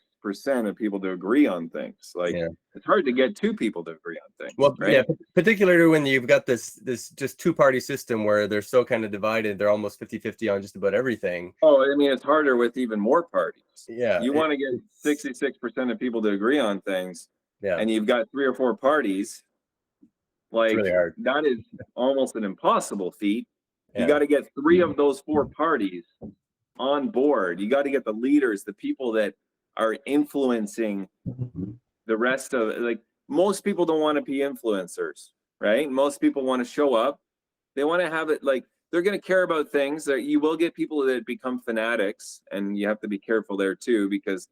of people to agree on things. Like, Yeah. it's hard to get two people to agree on things, Well, right? yeah, particularly when you've got this just two-party system where they're so kind of divided, they're almost 50-50 on just about everything. Oh, I mean, it's harder with even more parties. Yeah, You want to get 66% of people to agree on things, yeah, and you've got 3 or 4 parties. it's Like, really hard. that is almost an impossible feat. You Yeah. got to get 3 of those 4 parties on board. You got to get the leaders, the people that are influencing the rest of, like, most people don't want to be influencers, right? Most people want to show up. They want to have it, like, they're going to care about things that you will get people that become fanatics, and you have to be careful there too, because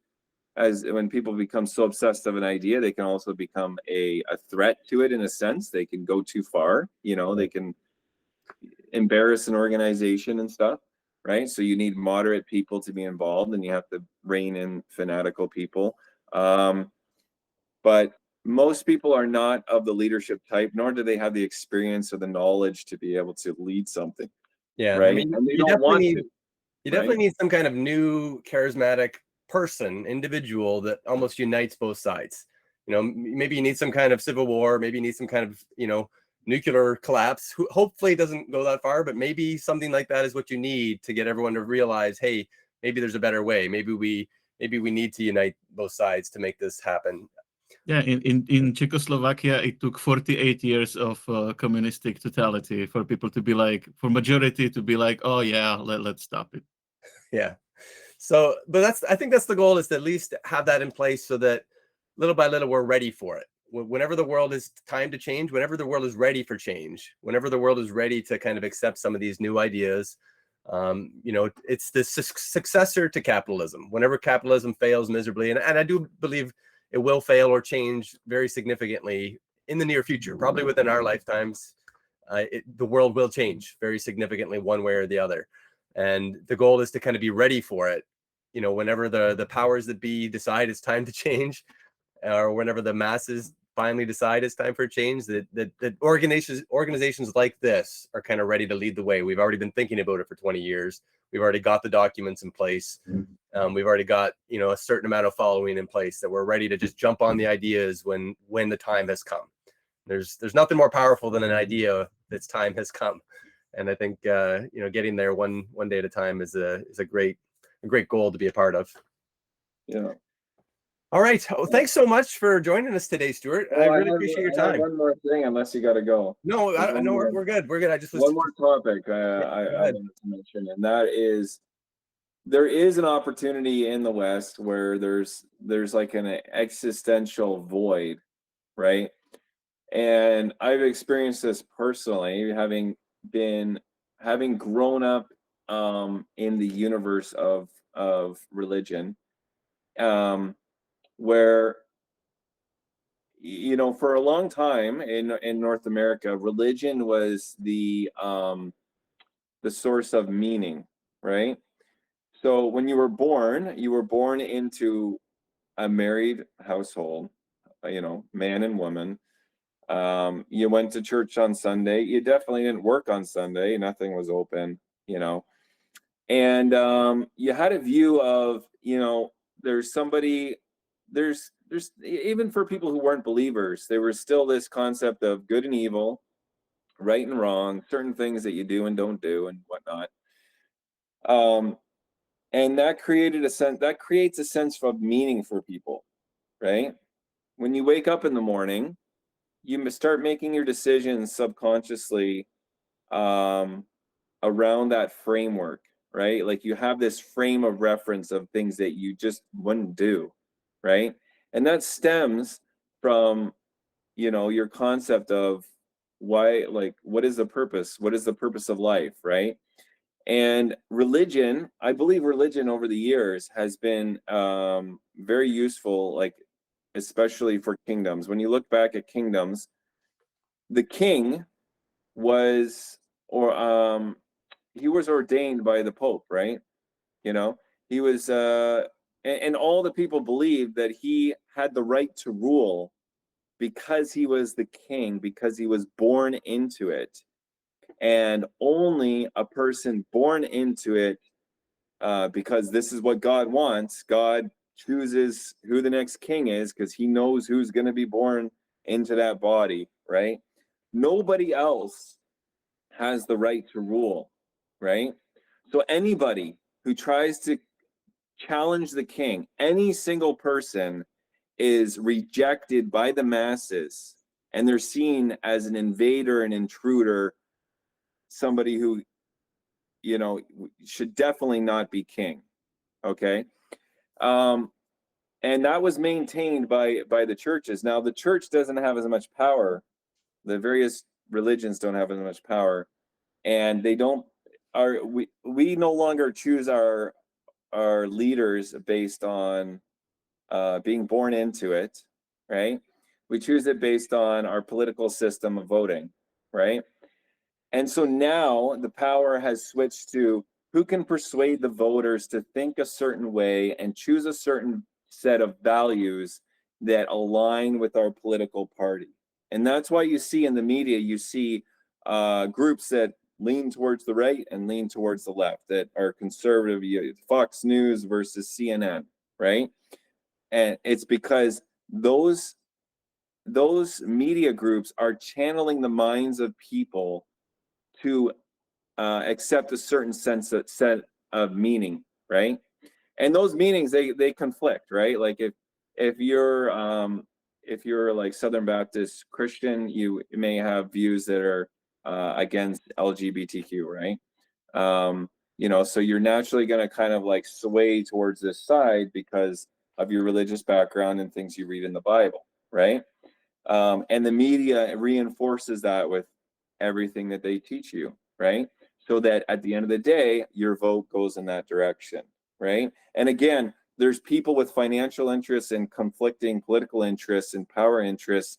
when people become so obsessed of an idea, they can also become a threat to it in a sense. They can go too far, you know, they can embarrass an organization and stuff, right? So you need moderate people to be involved, and you have to rein in fanatical people. But most people are not of the leadership type, nor do they have the experience or the knowledge to be able to lead something. Yeah, Right. I mean, And they you don't want to. definitely need some kind of new charismatic person, individual that almost unites both sides. You know, maybe you need some kind of civil war, maybe you need some kind of, you know, nuclear collapse. Hopefully it doesn't go that far, but maybe something like that is what you need to get everyone to realize, hey, maybe there's a better way. Maybe we need to unite both sides to make this happen. Yeah, in Czechoslovakia, it took 48 years of communistic totality for people to be like, for majority to be like, oh yeah, let's stop it. Yeah. So, but I think that's the goal, is to at least have that in place so that little by little we're ready for it. Whenever the world is time to change, whenever the world is ready for change, whenever the world is ready to kind of accept some of these new ideas, you know, it's the successor to capitalism. Whenever capitalism fails miserably, and I do believe it will fail or change very significantly in the near future, probably within our lifetimes, the world will change very significantly one way or the other. And the goal is to kind of be ready for it whenever the powers that be decide it's time to change, or whenever the masses finally decide it's time for a change, that organizations like this are kind of ready to lead the way. We've already been thinking about it for 20 years. We've already got the documents in place. We've already got, a certain amount of following in place that we're ready to just jump on the ideas when the time has come. There's nothing more powerful than an idea that's time has come. And I think, getting there one day at a time is a great goal to be a part of. Yeah. All right. Well, thanks so much for joining us today, Stuart. I really appreciate your time. One more thing, unless you got to go. No, we're good. We're good. I just was one more topic I wanted to mention, and that is there is an opportunity in the West where there's like an existential void, right? And I've experienced this personally, having grown up in the universe of religion, where for a long time in North America, religion was the source of meaning, right? So when you were born into a married household, man and woman. You went to church on Sunday. You definitely didn't work on Sunday. Nothing was open, and you had a view of, there's somebody, there's even for people who weren't believers, there was still this concept of good and evil, right and wrong, certain things that you do and don't do and whatnot. And that creates a sense of meaning for people, right? When you wake up in the morning, you start making your decisions subconsciously around that framework, right? Like you have this frame of reference of things that you just wouldn't do, right? And that stems from, your concept of why, like, what is the purpose? What is the purpose of life, right? And religion, I believe religion over the years has been very useful, like, especially for kingdoms. When you look back at kingdoms, the king was, he was ordained by the Pope, right? He was, and all the people believed that he had the right to rule because he was the king, because he was born into it. And only a person born into it, because this is what God wants. God chooses who the next king is because he knows who's going to be born into that body, right? Nobody else has the right to rule, right? So anybody who tries to challenge the king, any single person, is rejected by the masses, and they're seen as an invader, an intruder, somebody who, should definitely not be king. Okay. And that was maintained by the churches. Now the church doesn't have as much power. The various religions don't have as much power, and we no longer choose our leaders based on being born into it, right? We choose it based on our political system of voting, right? And so now the power has switched to who can persuade the voters to think a certain way and choose a certain set of values that align with our political party. And that's why you see in the media, you see groups that lean towards the right and lean towards the left, that are conservative, Fox News versus CNN, right? And it's because those media groups are channeling the minds of people to accept a certain set of meaning, right? And those meanings, they conflict, right? Like if you're like Southern Baptist Christian, you may have views that are against LGBTQ, right? So you're naturally going to kind of like sway towards this side because of your religious background and things you read in the Bible, right? And the media reinforces that with everything that they teach you, right? So that at the end of the day, your vote goes in that direction, right? And again, there's people with financial interests and conflicting political interests and power interests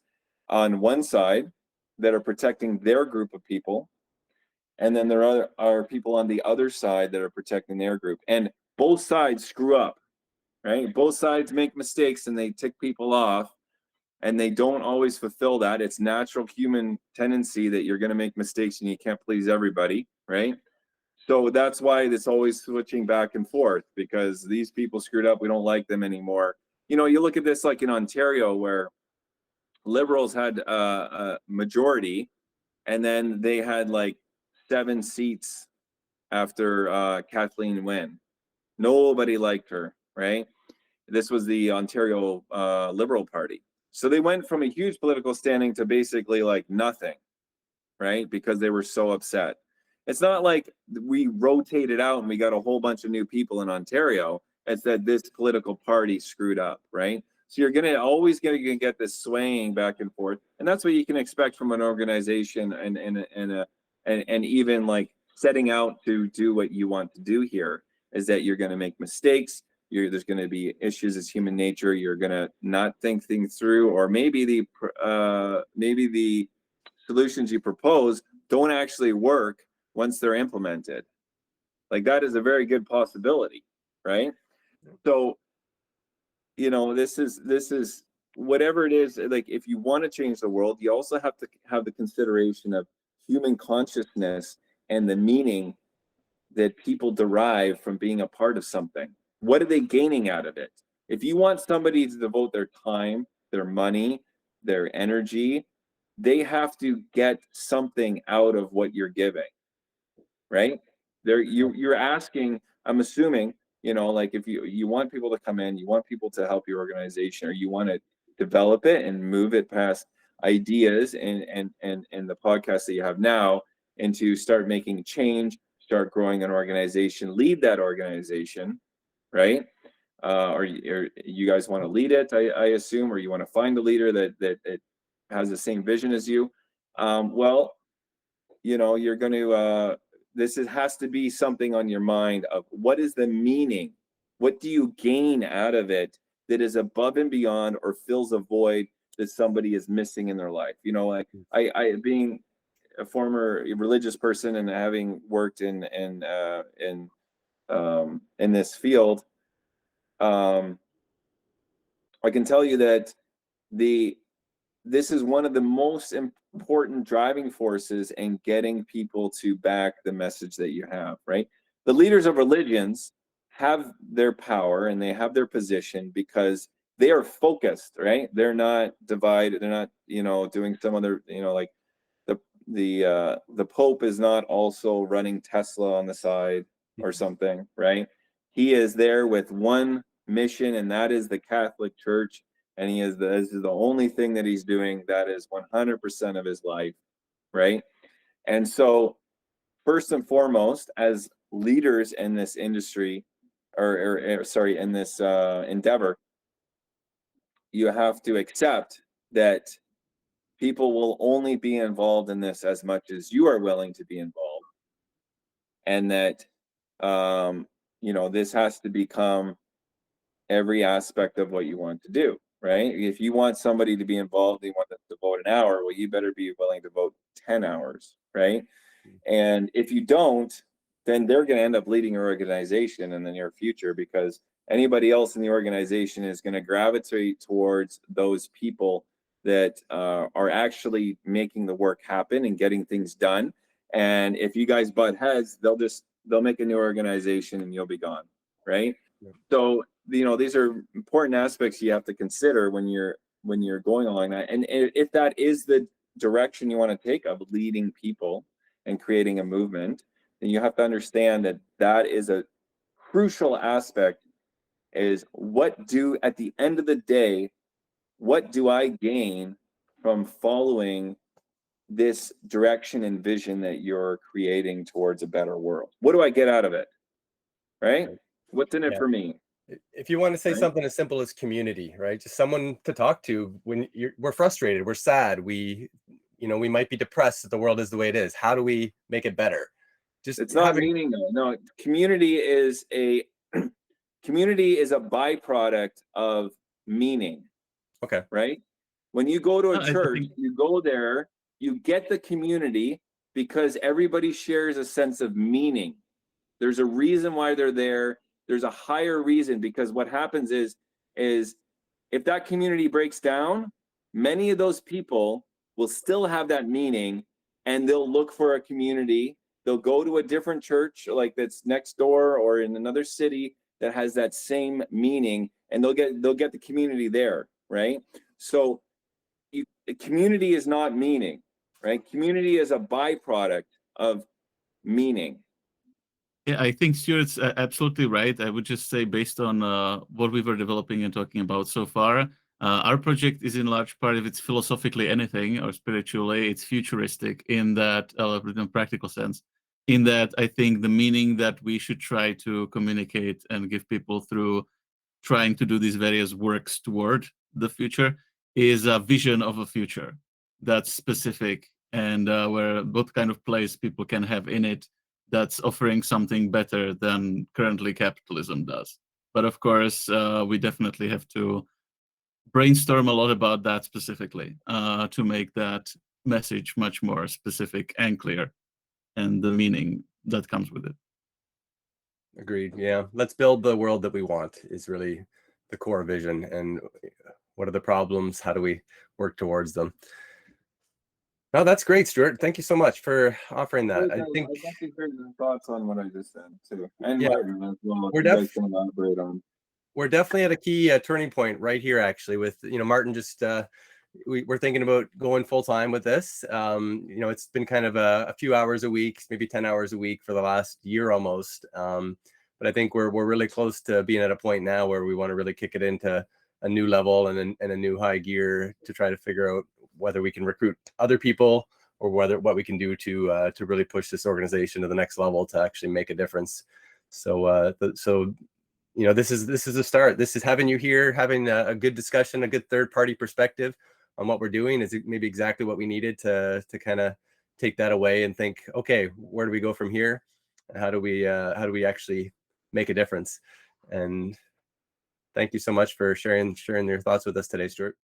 on one side that are protecting their group of people. And then there are people on the other side that are protecting their group. And both sides screw up, right? Both sides make mistakes and they tick people off, and they don't always fulfill that. It's natural human tendency that you're going to make mistakes and you can't please everybody, right? So that's why it's always switching back and forth, because these people screwed up. We don't like them anymore. You know, you look at this like in Ontario, where Liberals had a majority, and then they had like 7 seats after Kathleen win. Nobody liked her, right? This was the Ontario Liberal Party. So they went from a huge political standing to basically like nothing, right? Because they were so upset. It's not like we rotated out and we got a whole bunch of new people in Ontario. It's that this political party screwed up, right? So you're always gonna get this swaying back and forth, and that's what you can expect from an organization, and even like setting out to do what you want to do here, is that you're gonna make mistakes. There's gonna be issues as human nature. You're gonna not think things through, or maybe the solutions you propose don't actually work once they're implemented. Like, that is a very good possibility, right? So, you know, this is whatever it is, like, if you want to change the world, you also have to have the consideration of human consciousness and the meaning that people derive from being a part of something. What are they gaining out of it? If you want somebody to devote their time, their money, their energy, they have to get something out of what you're giving, right? You're asking, I'm assuming, you know, like, if you want people to come in, you want people to help your organization, or you want to develop it and move it past ideas and the podcast that you have now, and to start making change, start growing an organization, lead that organization, right? Or you guys want to lead it, I assume, or you want to find a leader that has the same vision as you. Well, you know, you're going to, has to be something on your mind of, what is the meaning? What do you gain out of it that is above and beyond, or fills a void that somebody is missing in their life? You know, like, I being a former religious person and having worked in this field, I can tell you that this is one of the most important driving forces in getting people to back the message that you have, right? The leaders of religions have their power and they have their position because they are focused, right? They're not divided. They're not, you know, doing some other, you know, like the Pope is not also running Tesla on the side or something, right? He is there with one mission, and that is the Catholic Church. And this is the only thing that he's doing. That is 100% of his life, right? And so, first and foremost, as leaders in this industry, in this endeavor, you have to accept that people will only be involved in this as much as you are willing to be involved, and that you know, this has to become every aspect of what you want to do, right? If you want somebody to be involved, they want them to vote an hour, well, you better be willing to vote 10 hours, right? And if you don't, then they're going to end up leading your organization in the near future, because anybody else in the organization is going to gravitate towards those people that are actually making the work happen and getting things done. And if you guys butt heads, they'll make a new organization and you'll be gone, right? Yeah. So, you know, these are important aspects you have to consider when you're going along that. And if that is the direction you want to take, of leading people and creating a movement, then you have to understand that that is a crucial aspect. Is at the end of the day, what do I gain from following this direction and vision that you're creating towards a better world? What do I get out of it? Right? What's in it for me? If you want to say something as simple as community, right? Just someone to talk to when we're frustrated, we're sad, we might be depressed that the world is the way it is. How do we make it better? It's not meaning though. No, community is a byproduct of meaning. Okay. Right? When you go to a church, you go there, you get the community because everybody shares a sense of meaning. There's a reason why they're there. There's a higher reason, because what happens is if that community breaks down, many of those people will still have that meaning, and they'll look for a community. They'll go to a different church, like that's next door or in another city that has that same meaning, and they'll get the community there, right? So community is not meaning, right? Community is a byproduct of meaning. Yeah, I think Stuart's absolutely right. I would just say, based on what we were developing and talking about so far, our project is in large part, if it's philosophically anything or spiritually, it's futuristic in that, in a practical sense, in that I think the meaning that we should try to communicate and give people through trying to do these various works toward the future is a vision of a future that's specific, and where what kind of place people can have in it that's offering something better than currently capitalism does. But of course, we definitely have to brainstorm a lot about that specifically to make that message much more specific and clear, and the meaning that comes with it. Agreed. Yeah. Let's build the world that we want is really the core vision. And what are the problems? How do we work towards them? No, that's great, Stuart. Thank you so much for offering that. I think I'd like to hear your thoughts on what I just said too, and Yeah. Martin as well. We're If you guys can elaborate on. we're definitely at a key turning point right here, actually, with, Martin just we're thinking about going full time with this. It's been kind of a few hours a week, maybe 10 hours a week for the last year almost. But I think we're really close to being at a point now where we want to really kick it into a new level and a new high gear to try to figure out whether we can recruit other people or what we can do to really push this organization to the next level to actually make a difference. So this is a start. This is having you here, having a good discussion, a good third-party perspective on what we're doing is maybe exactly what we needed to kind of take that away and think, okay, where do we go from here? How do we actually make a difference? And thank you so much for sharing your thoughts with us today, Stuart.